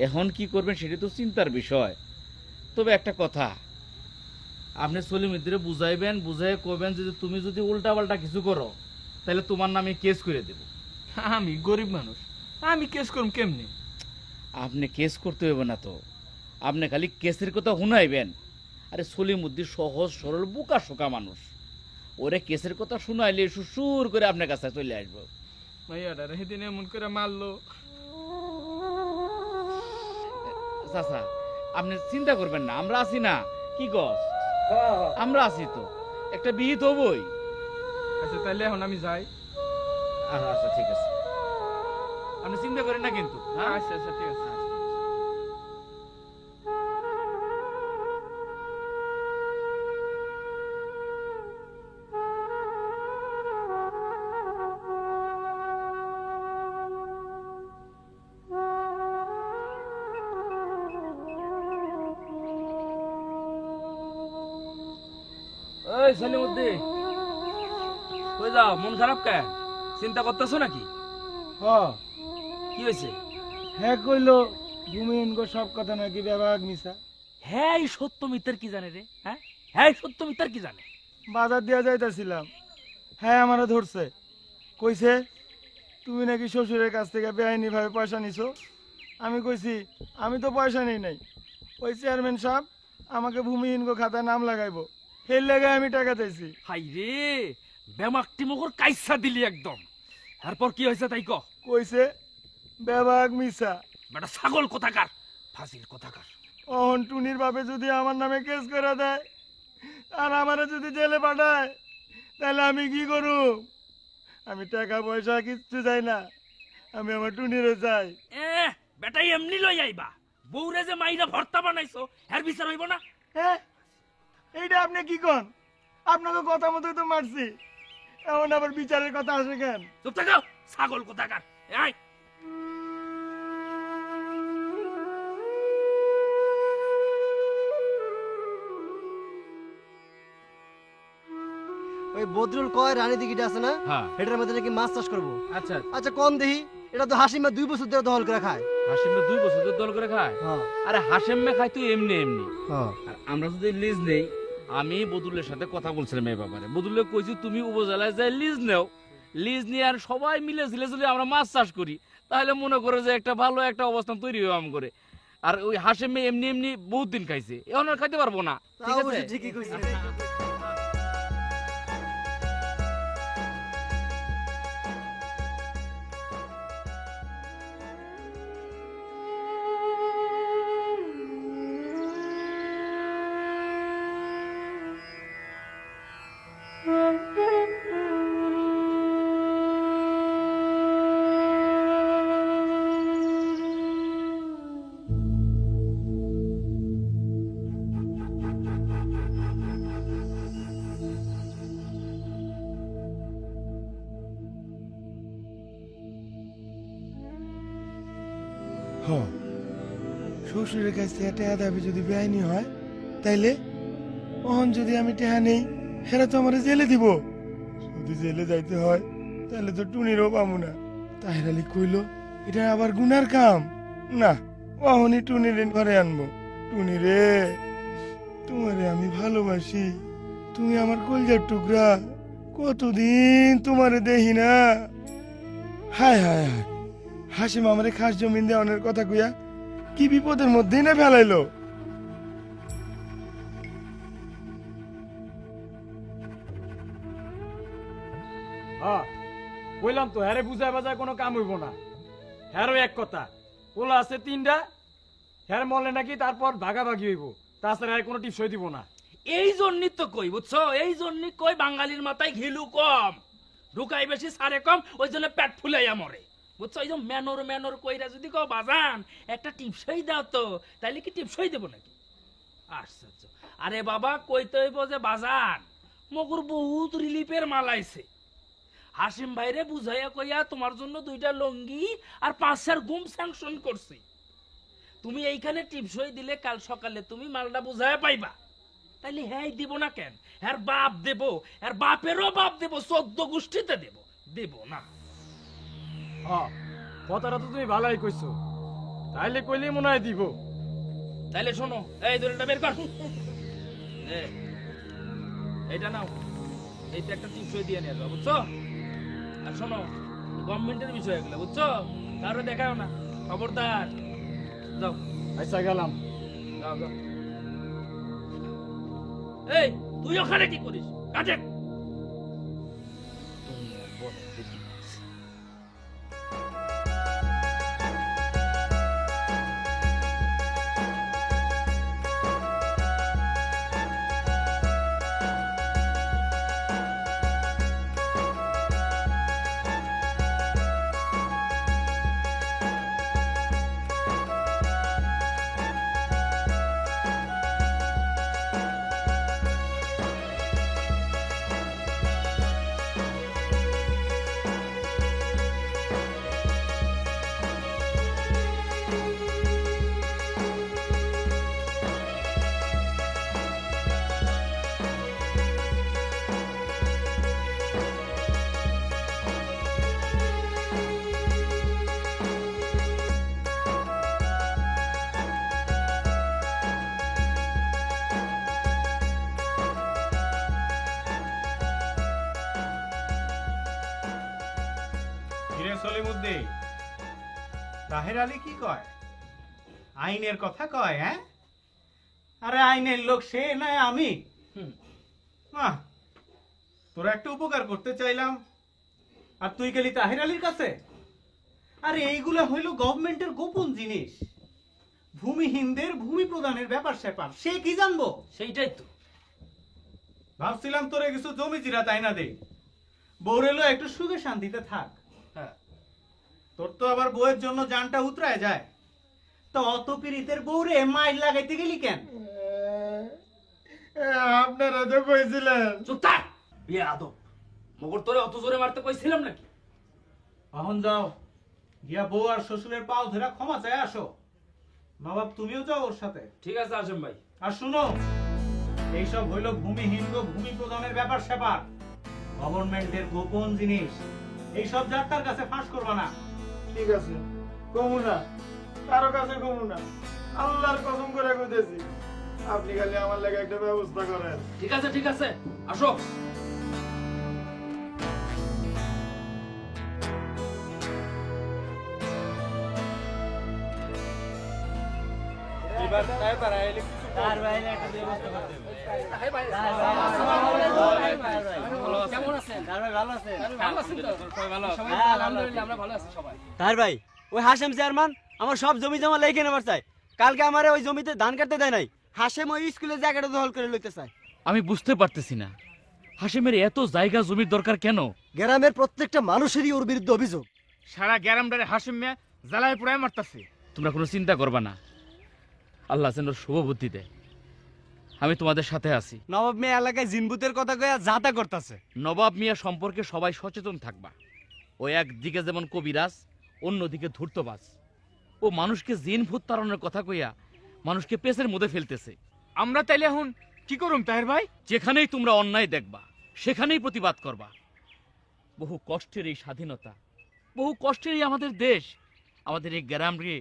এখন কি করবেন সেটা তো চিন্তার বিষয়। তবে একটা কথা, আপনি সলিমুদ্দিরে বুঝাইবেন, বুঝাই কবেন যে তুমি যদি উল্টা পাল্টা কিছু করো তাহলে তোমার নামে কেস করে দেব। আমি গরিব মানুষ, আমি কেস করব কেমনে? আপনি কেস করতে হবে না তো, আপনি খালি কেসের কথা শুনাইবেন। আরে সলিমুদ্দির সহজ সরল বোকা শোকা মানুষ, ওরে কেসের কথা শুনাইলে সুর করে আপনার কাছে চলে আসবো। মাইয়াডা সেদিন এমন করে মারলো। চাচা আপনি চিন্তা করবেন না, আমরা আছি না। কি কস? আমরা আছি তো, একটা বিহিত হবই। আচ্ছা তাহলে এখন আমি যাই। আচ্ছা ঠিক আছে, আপনি চিন্তা করেন না কিন্তু। আচ্ছা আচ্ছা ঠিক আছে। ওই সলিমুদ্দিন, কই যাও? মন খারাপ কেন? চিন্তা করতেছো নাকি? কি হয়েছে? হ্যাঁ কইলো ঘুমিন গো সব কথা নাকি ব্যবহার মিশা। হ্যাঁ সত্য মিথ্যার কি জানে রে? হ্যাঁ সত্য মিথ্যার কি জানে? বাজার দিয়া যাইতাছিলাম, হ্যাঁ আমারে ধরছে, কইছে তুমি নাকি শ্বশুরের কাছ থেকে বেআইনি ভাবে পয়সা নিছো। আমি কইছি আমি তো পয়সা নেই নাই, ওই চেয়ারম্যান সাহেব আমাকে ভূমিহীন গো খাতায় নাম লাগাইবো, সেই লাগাই আমি টাকা চাইছি। হাই রে, বেমাকটি মুখর কাইসা দিলি একদম। তারপর কি হয়েছে তাই কহ। কইছে ব্যবহার মিশা। বেটা ছাগল কোথাকার, ফাজিল কোথাকার। অহন টুনির বাপে যদি আমার নামে কেস করে দেয় আর আমারে যদি জেলে পাঠায় তাহলে আমি কি করু? আমি টাকা পয়সা কিচ্ছু চাই না, আমি আমার টুনিরে চাই। বেটাই এমনি লই আইবা, বউরে যে মাইরা ভর্তা বানাইছো এর বিচার হইব না? হ্যাঁ এইটা আপনি কি কন? আপনাকে কথা মতোই তো মারছি, এখন আবার বিচারের কথা আসে কেন? চুপ থাকো ছাগল কোথাকার। এই ওই বদরুল কয় রানী দিঘিটা আছে না, হ্যাঁ এটার মধ্যে নাকি মাছ চাষ করবো। আচ্ছা আচ্ছা কম দেখি, এটা তো হাসিমা 2 বছর ধরে দখল করে খায়। হাসিম 2 বছর ধরে দল করে খায়? আরে হাসিম খায় তুই এমনি এমনি। আর আমরা যদি লিজ নেই, আমি বদুলের সাথে কথা বলছিলাম এই ব্যাপারে। বদুলে কইছি তুমি উপজেলায় যাই লিজ নেও, লিজ নিয়ে আর সবাই মিলে ঝিলে ঝিলে আমরা মাছ চাষ করি, তাহলে মনে করো যে একটা ভালো একটা অবস্থান তৈরি হবে আম করে। আর ওই হাসিম এমনি এমনি বহুত দিন খাইছে, এখন আর খাইতে পারবো না। ঠিক আছে ঠিকই কইছে। শ্বশুরের কাছ থেকে টেহা দাবি যদি বেআইনি হয়, তাইলে অহন যদি আমি টেহা নেই, হেরা তো আমার জেলে দিব। যদি জেলে যাইতে হয় তাহলে তো টুনিরও পাবো না। তাহের আলী কইল এটা আবার গুনার কাম না, অহনই টুনির ঘরে আনবো। টুনি রে, তোমারে আমি ভালোবাসি, তুমি আমার কলজার টুকরা, কতদিন তোমারে দেখি না। হায় হায় হায়, হাসিম আমারে খাস জমিন দেওয়ানের কথা কইয়া কি বিপদের মধ্যেই না ফেলাইলো। কইলাম তো হ্যারে বুঝায় বাজায় কোনো কাম হইব না। হ্যারও এক কথা, পোলা আছে 3টা, হ্যার মলে নাকি তারপর ভাগাভাগি হইব, তাছাড়া কোনো টিপসই দিব না। এই জন্যই তো কই বুঝছো, এই জন্যই কই বাঙালির মাথায় ঘিলু কম, ঢুকাই বেশি সারে কম, ওই জন্য পেট ফুলাইয়া মরে বুঝছো। এই যে মেনর মেনর কইরা যদি কও বাজান একটা টিপসই দাও তো, তাইলে কি টিপসই দেবো নাকি? আশ্চর্য। আরে বাবা কইতে হইব যে বাজান মগুর বহুত রিলিফের মাল আইছে, হাসিম ভাইরে বুঝাইয়া কইয়া তোমার জন্য 2টা লঙ্গি আর 5-4 গুম স্যাংশন করছি। তুমি এইখানে টিপসই দিলে কাল সকালে তুমি মালটা বুঝাইয়া পাইবা, তাইলে হ্যাঁ দিব না কেন? হ্যার বাপ দেব, আর বাপেরও বাপ দেব, 14 গোষ্ঠীতে দেব, দেব না? কথাটা তো তুমি ভালোই কইছো, তাইলে কইলে মনে হয় দিব। তাইলে শোনো, এই দড়িটা বের কর, এইটা নাও, এইটা একটা টিপসই দিয়ে নিয়ে যাও বুঝছো। আর শোনো, গভর্নমেন্টের বিষয় এগুলো বুঝছো, কারো দেখাও না, খবরদার। যাও। আচ্ছা গেলাম। যাও যাও। এই তুই ওখানে কি করিস? কাজে সলিমুদ্দিন, তাহের আলী কি কয়? আইনের কথা কয়? হ্যাঁ, আরে আইনের লোক সে নয় আমি। তোরা একটা উপকার করতে চাইলাম আর তুই গেলি তাহের আলীর কাছে। আরে এইগুলা হইল গভর্নমেন্টের গোপন জিনিস, ভূমিহীনদের ভূমি প্রদানের ব্যাপার স্যাপার সে কি জানবো? সেইটাই তো ভাবছিলাম তোরে কিছু জমি জিরা তাই না দে, বউরেলো একটু সুখে শান্তিতে থাক। তোর তো আবার বউয়ের জন্য জানটা উতরায় যায়, তো অত পীড়িতের বউরে মাইর লাগাইতে গেলি কেন? আপনারা তো কইছিলেন। চুপ থাক বিয়ে আদব, মগর তোরে অত জোরে মারতে কইছিলাম নাকি? এখন যাও, গিয়া বউ আর শ্বশুরের পাও ধরে ক্ষমা চাই আসো। নবাব তুমিও যাও ওর সাথে। ঠিক আছে আসেন ভাই। আর শুনো, এইসব হইল ভূমিহীন ভূমি প্রদানের ব্যাপার স্যাপার, গভর্নমেন্টের গোপন জিনিস। এইসব যাত্রার কাছে ফাঁস করবা না। ঠিক আছে, কমু না, কারো কাছে কমু না, আল্লাহর কসম করে কইতেছি। আপনি খালি আমার লাগে একটা ব্যবস্থা করেন। ঠিক আছে ঠিক আছে, আসো। এবার তাই পারা এলে কিছু তার বাইরে একটা ব্যবস্থা করতে হবে। কেমন আছেন? তার ভাই ভালো আছে? ভালো আছেন তো? সবাই ভালো আছে? সবাই আলহামদুলিল্লাহ আমরা ভালো আছি সবাই। তার ভাই ওই হাশেম চেয়ারম্যান আমার সব জমি জমা লেখে নেবার চাই। কালকে আমারে ওই জমিতে ধান কাটতে দেয় নাই। হাশেম ওই স্কুলের জায়গাটা দখল করে লইতে চায়। আমি বুঝতে পারতেছি না হাশেমের এত জায়গা জমির দরকার কেন? গ্রামের প্রত্যেকটা মানুষেরই ওর বিরুদ্ধে অভিযোগ। সারা গ্যারামডারে হাসিম মিয়া জ্বালায় পুরাই মারতাছে। তোমরা কোনো চিন্তা করবা না, আল্লাহ যেন শুভ বুদ্ধি দেয়। আমি তোমাদের সাথে আছি। নবাব মিয়া এলাকায় জিনবুতের কথা কইয়া যাতা করতেছে। নবাব মিয়া সম্পর্কে সবাই সচেতন থাকবা। ও একদিকে যেমন কবিরাজ, অন্যদিকে ধূর্তবাজ। ও মানুষকে জিন ভূত তাড়ানোর কথা কইয়া মানুষকে পেছের মধ্যে ফেলতেছে। আমরা তাইলে এখন কি করুম তাহের ভাই? যেখানেই তোমরা অন্যায় দেখবা সেখানেই প্রতিবাদ করবা। বহু কষ্টের এই স্বাধীনতা, বহু কষ্টের এই আমাদের দেশ, আমাদের এই গ্রামকে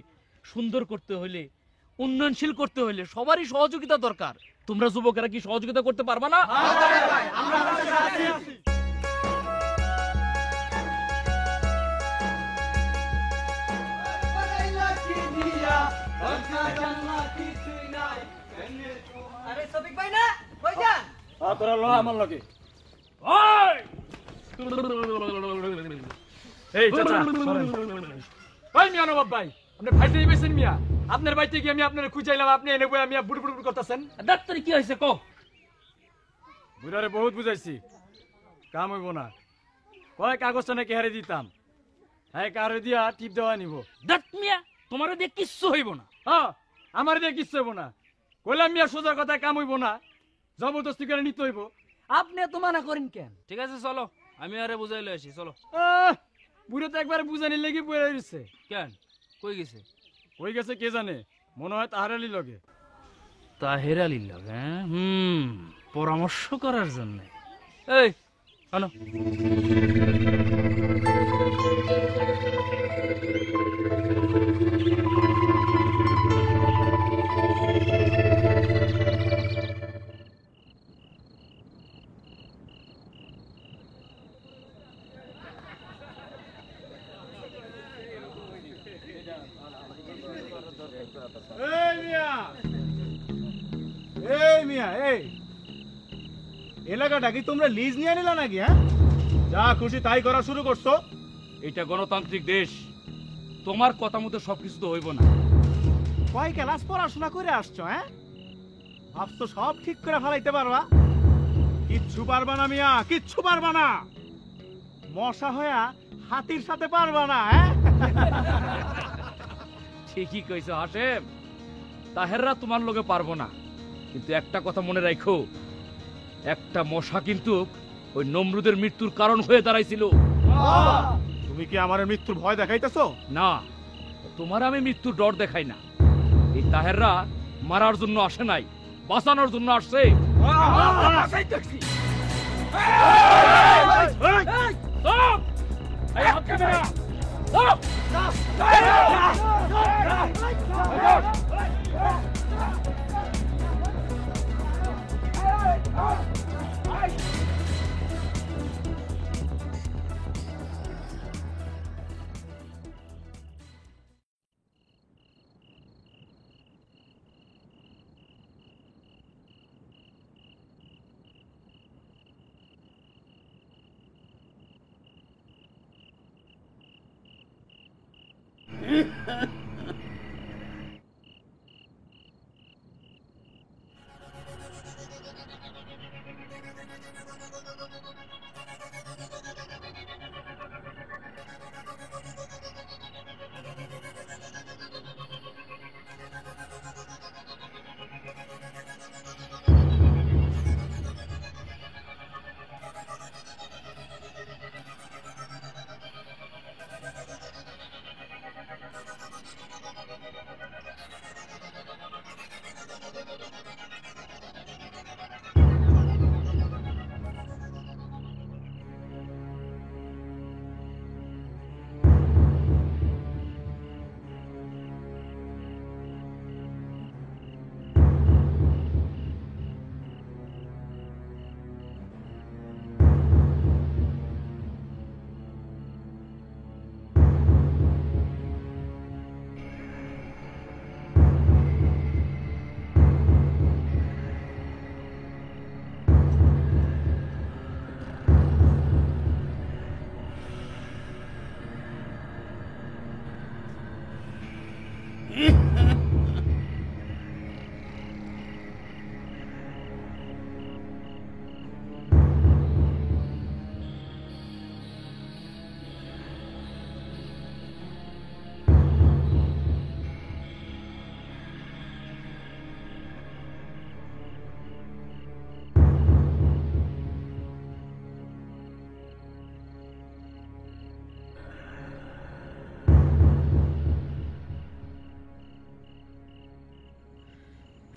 সুন্দর করতে হলে, উন্নয়নশীল করতে হলে সবারই সহযোগিতা দরকার। তোমরা যুবকেরা কি সহযোগিতা করতে পারবা না? আরে সবিক ভাই না কই যান? তোরা ল আমার লগে। এই চাচা ওই মিয়া নবাব ভাই, আপনি ভাইতে বেছেন মিয়া। আপনার বাড়িতে গিয়ে আমি আপনার খুঁজাইলাম, আপনি এনে বই আমি বুড় বুড় করতেছেন। ডাক্তার কি হয়েছে কো? বুড়ারে বহুত বুঝাইছি, কাম হইব না। কয় কাগজটা নাকি হারে দিতাম, হ্যাঁ কারে দিয়া টিপ দেওয়া নিব। ডাক্ত মিয়া তোমারও দিয়ে কিচ্ছু হইব না। হ্যাঁ আমার দিয়ে কিচ্ছু হইব না। কইলাম মিয়া সোজা কথা, কাম হইব না, জবরদস্তি করে নিতে হইব। আপনি তো মানা করেন কেন? ঠিক আছে চলো, আমি আরে বুঝাইলে আসি। চলো। বুড়ো তো একবার বুঝানি লেগে পড়ে গেছে। কেন কই গেছে? কই গেছে কে জানে, মনে হয় তাহারালি লগে। তাহের আলীর লগে? পরামর্শ করার জন্য। এই আনো। এলাকাটা কি তোমরা লিজ নিয়ে নিলা নাকি? হ্যাঁ, যা খুশি তাই করা শুরু করছো। এটা গণতান্ত্রিক দেশ, তোমার কথা মতো সবকিছু তো হইব না। কয় ক্লাস পড়াশোনা করে আসছো? হ্যাঁ, ভাবছো সব ঠিক করে ফেলাইতে পারবা? কিচ্ছু পারবা না মিয়া, কিচ্ছু পারবা না। মশা হইয়া হাতির সাথে পারবা না। হ্যাঁ, ঠিকই কইছো হাশেম, তাহেররা তোমার লগে পারবো না। কিন্তু একটা কথা মনে রাখো, একটা মশা কিন্তু ওই নমরুদের মৃত্যুর কারণ হয়ে দাঁড়াইছিল। তুমি কি আমার মৃত্যুর ভয় দেখাইতেছো? না, তোমার আমি মৃত্যুর ডর দেখাই না। এই তাহেররা মারার জন্য আসে নাই, বাঁচানোর জন্য আসছে।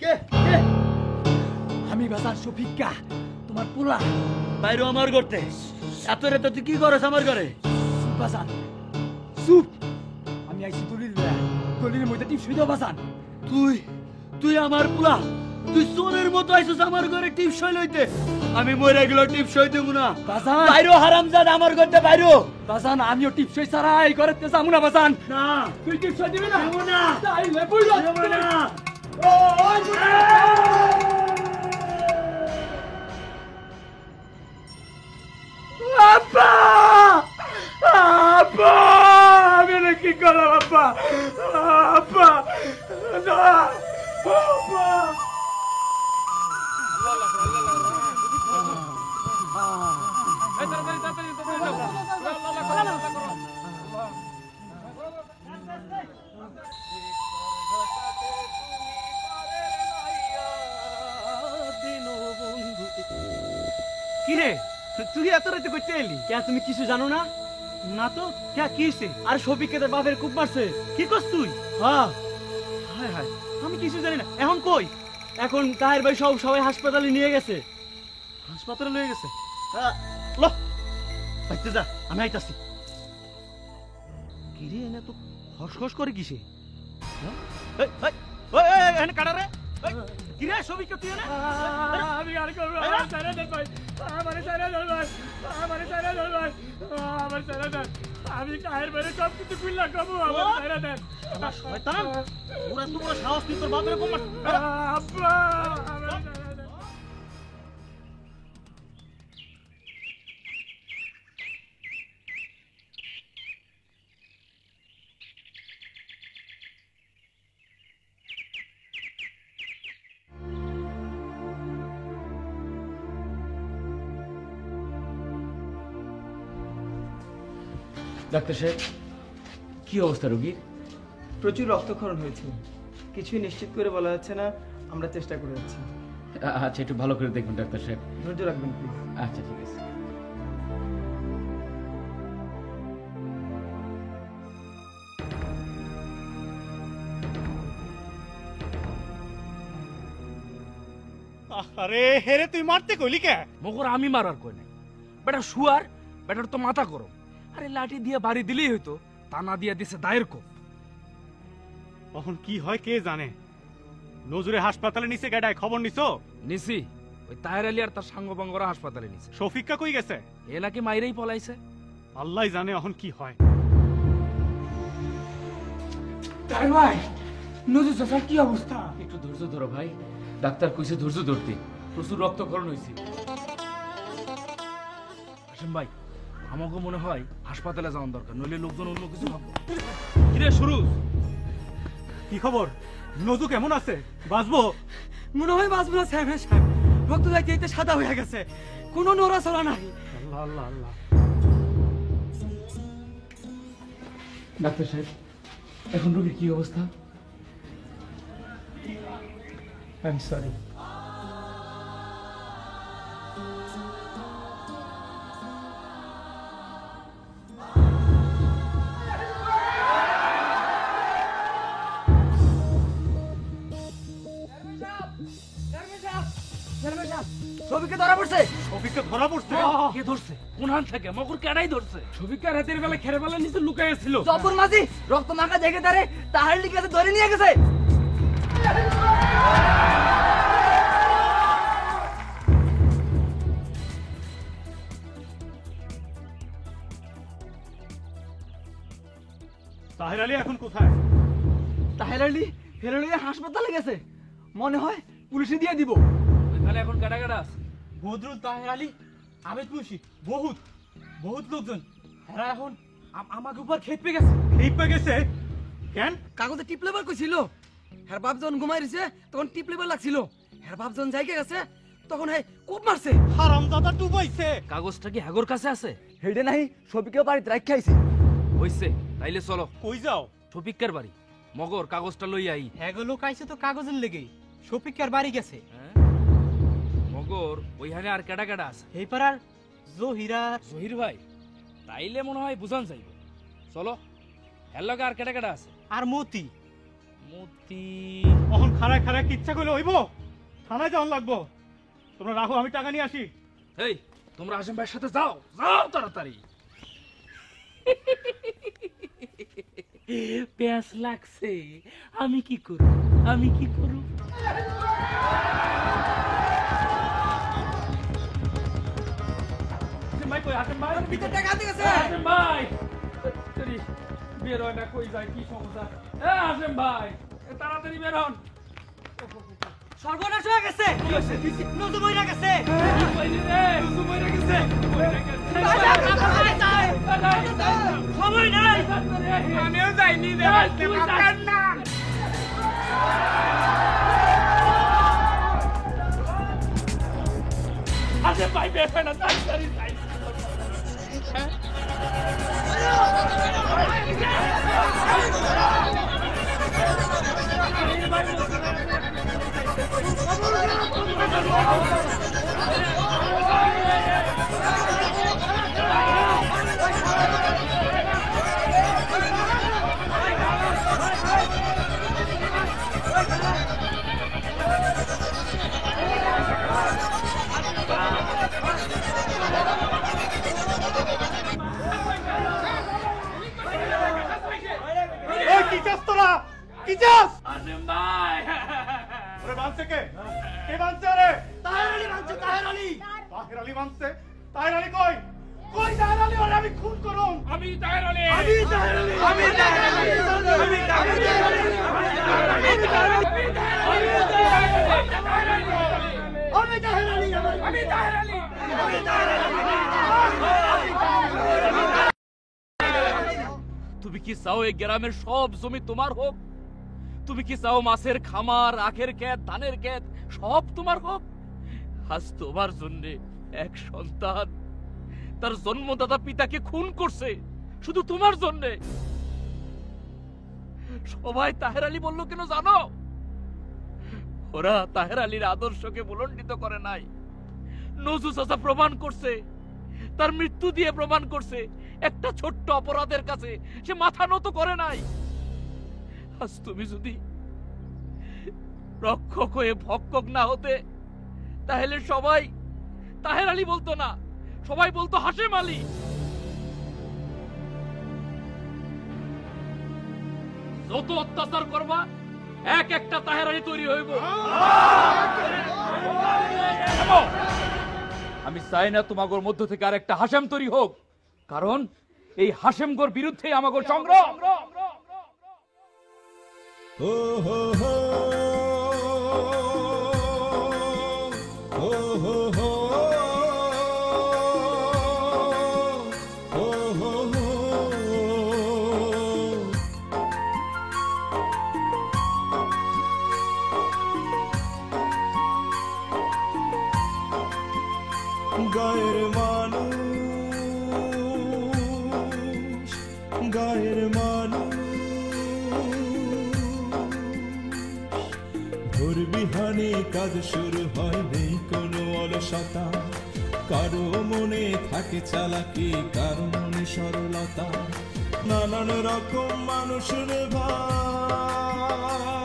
কে কে আমি বাজার শফিকা তোমার পোলা বাইরে আমার করতে এত রাতে তুই কি করছ আমার ঘরে বাজান চুপ আমি আইছি দলিলের মধ্যে টিপস হইতো বাজান তুই তুই আমার পোলা তুই চোরের মতো আইছিস আমার ঘরে টিপস লইতে আমি মরে গেল টিপস দেব না বাজান বাইরে হারামজাদা আমার ঘরতে বাইরে বাজান আমিও টিপস ছাড়া এই ঘরেতে যাবো না বাজান না তুই টিপস দিবি না দেব না তাইলে বুঝলা দেব না আব্বা আব্বা আমি কি করলাম আব্বা আব্বা না আব্বা কিরে তুই এত রাতে করতে এলি কে তুমি কিছু জানো না না তো কে কি হইছে আর শফিককে তার বাপের খুব মারছে কি করছ তুই হ্যাঁ হায় হায় আমি কিছু জানি না এখন কই এখন তাহের ভাই সবাই হাসপাতালে নিয়ে গেছে হাসপাতালে লয়ে গেছে লো বাইতে যা আমি আইতাছি কিরে এনে তো হসহস করে কিসে এই এই ওই এনে কাটা রে কিরে সবিক তুই এনে আমি আর করব না সারা দেন ভাই আমারে সারা দেন ভাই আমারে সারা দেন ভাই আমার সারা দেন আমি তাহের ভাইরে সব কিছু খুললা কবু আমার সারা দেন শয়তান পুরা তো পুরা সাহস তুই তোর বাপের কম আব্বা আমারে সারা দেন ডাক্তার সাহেব কি অবস্থা রোগীর? প্রচুর রক্তক্ষরণ হয়েছে, কিছুই নিশ্চিত করে বলা যাচ্ছে না, আমরা চেষ্টা করে যাচ্ছি। আচ্ছা একটু ভালো করে দেখুন ডাক্তার সাহেব। ধৈর্য রাখবেন প্লিজ। আচ্ছা ঠিক আছে। আরে হেরে তুই মারতে কইলি কে? মগর আমি মারার কই নাই, বেটা শুয়ার, বেটার তো মাথা গরম। আরে লাঠি দিয়ে বাড়ি দিলেই হইতো, তা না দিয়া দিছে দায়ের কোপ। এখন কি হয় কে জানে। নজরে হাসপাতালে নিছে গাড়ায়, খবর নিছো? নিছি, ওই তাহের আলী আর তার সাঙ্গ বাঙ্গরা হাসপাতালে নিছে। শফিকা কই গেছে? এ নাকি মাইরেই পলাইছে। আল্লাহ জানে এখন কি হয়। তাই ভাই, নজর চাচার কি অবস্থা? একটু ধৈর্য ধরো ভাই, ডাক্তার কইছে ধৈর্য ধরতে, প্রচুর রক্তক্ষরণ হয়েছে। হাসিম ভাই, আমাকে মনে হয় হাসপাতালে যাওয়ার দরকার, নইলে লোকজন অন্য কিছু ভাববো। কিরে শুরু, কি খবর? নজু কেমন আছে? বাঁচবো? মনে হয় বাঁচবো না সাহেব। রক্ত যাইতে যাইতে সাদা হয়ে গেছে, কোনো নড়াচড়া নাই। আল্লাহ আল্লাহ আল্লাহ। ডাক্তার সাহেব, এখন রোগীর কি অবস্থা? I am sorry. ছবিকে ধরা পড়ছে। শফিককে ধরা পড়ছে? কে ধরছে? কোন হাত থেকে? মগর কেডাই ধরছে? ছবিকার রাতের বেলা খেরে বেলা নিচে লুকাই ছিল। জপুর মাঝি রক্ত মাখা দেখে তারে তাহার লিখে ধরে নিয়ে গেছে। তাহের আলী এখন কোথায়? তাহের আলী হেরোলি হাসপাতালে গেছে, মনে হয় পুলিশে দিয়ে দিব। ওইখানে এখন কেডা কেডা আছে? বদরুল, তাহের আলী, আবেদ মুন্সি, বহুত বহুত লোকজন। এরা এখন আমাকে উপর খেপে গেছে। খেপে গেছে কেন? কাগজে টিপ লেবার কইছিল, হের বাপ যখন ঘুমাই রইছে তখন টিপ লেবার লাগছিল। হের বাপ যখন জায়গা গেছে তখন হে কোপ মারছে। হারামজাদা ডুবাইছে। কাগজটা কি হাগর কাছে আছে? হেডে নাই সবিকেও বাড়িতে রাখাইছে। হইছে, তাইলে চলো। কই যাও? শফিকের বাড়ি। মগর কাগজটা লই আই। এগুলো কাইছে তো কাগজের লেগে। শফিকার বাড়ি গেছে। মগর ওইখানে আর কেডা কেডা আছে? এই পাড়ার জহিরা। জহির ভাই, তাইলে মনে হয় বুঝান যাইব। চলো, হের লগে আর কেডা কেডা আছে? আর মতি। মতি এখন খারায় খারায় ইচ্ছা করলে হইব, থানায় যাওয়ান লাগবো। তোমরা রাখো, আমি টাকা নিয়ে আসি। এই তোমরা হাসেম ভাইয়ের সাথে যাও, যাও তাড়াতাড়ি। প্যাস লাগছে, আমি কি করব, আমি কি করব? হাসেম ভাই কই? হাসেম ভাই ভিতরে টাকা হাতে গেছে। হাসেম ভাই তাড়াতাড়ি বের হয় না, কই যায়, কি সমস্যা? এ হাসেম ভাই তাড়াতাড়ি বের হন। সর্বনাশ হয়ে গেছে, নতুন বইরা গেছে। কি কইলি রে? নতুন বইরা গেছে। সময় নাই, আমিও যাইনি রে। না হাসেম ভাই বের হয় না, তাড়াতাড়ি যাই। কি চাস তোরা? কি চাস? হাসেম ভাই ওরে বাঁধছে কে? কে বাঁধছে? রে তাহের আলী বাঁধছে, তাহের আলী। তাহের আলী বাঁধছে? তাহের আলী কই? কই তাহের আলী? ওরে আমি খুন করুম। আমি তাহের আলী, আমি তাহের আলী, আমি তাহের আলী, আমি তাহের আলী, আমি তাহের আলী, আমি তাহের আলী, আমি তাহের আলী। তুমি কি চাও এই গ্রামের সব জমি তোমার হোক? তুমি কি চাও মাছের খামার, আখের ক্ষেত, ধানের ক্ষেত সব তোমার হোক? আজ তোমার জন্য এক সন্তান তার জন্মদাতা পিতাকে খুন করছে, শুধু তোমার জন্য। সবাই তাহের আলী বলল কেন জানো? ওরা তাহের আলীর আদর্শকে বুলন্ডিত করে নাই। নজরুল চাচা প্রমাণ করছে, তার মৃত্যু দিয়ে প্রমাণ করছে, একটা ছোট্ট অপরাধের কাছে সে মাথা নত করে নাই। আজ তুমি যদি রক্ষক হয়ে ভক্ষক না হতে, তাহলে সবাই তাহের আলী বলতো না, সবাই বলতো হাশেম আলী। যত অত্যাচার করবা এক একটা তাহের আলী তৈরি হইব। আমি চাই না তোমাগোর মধ্য থেকে আর একটা হাশেম তৈরি হোক, কারণ এই হাশেমগোর বিরুদ্ধে আমাগো সংগ্রাম। ও হো হো ও হো হো ও হো হো গায়ের মানুষ, গায়ের মানুষ ভোর বিহানে কাজ শুরু হয়, নেই কোনো অলসতা, কারো মনে থাকে চালাকি, কারো মনে সরলতা, নানান রকম মানুষের ভাব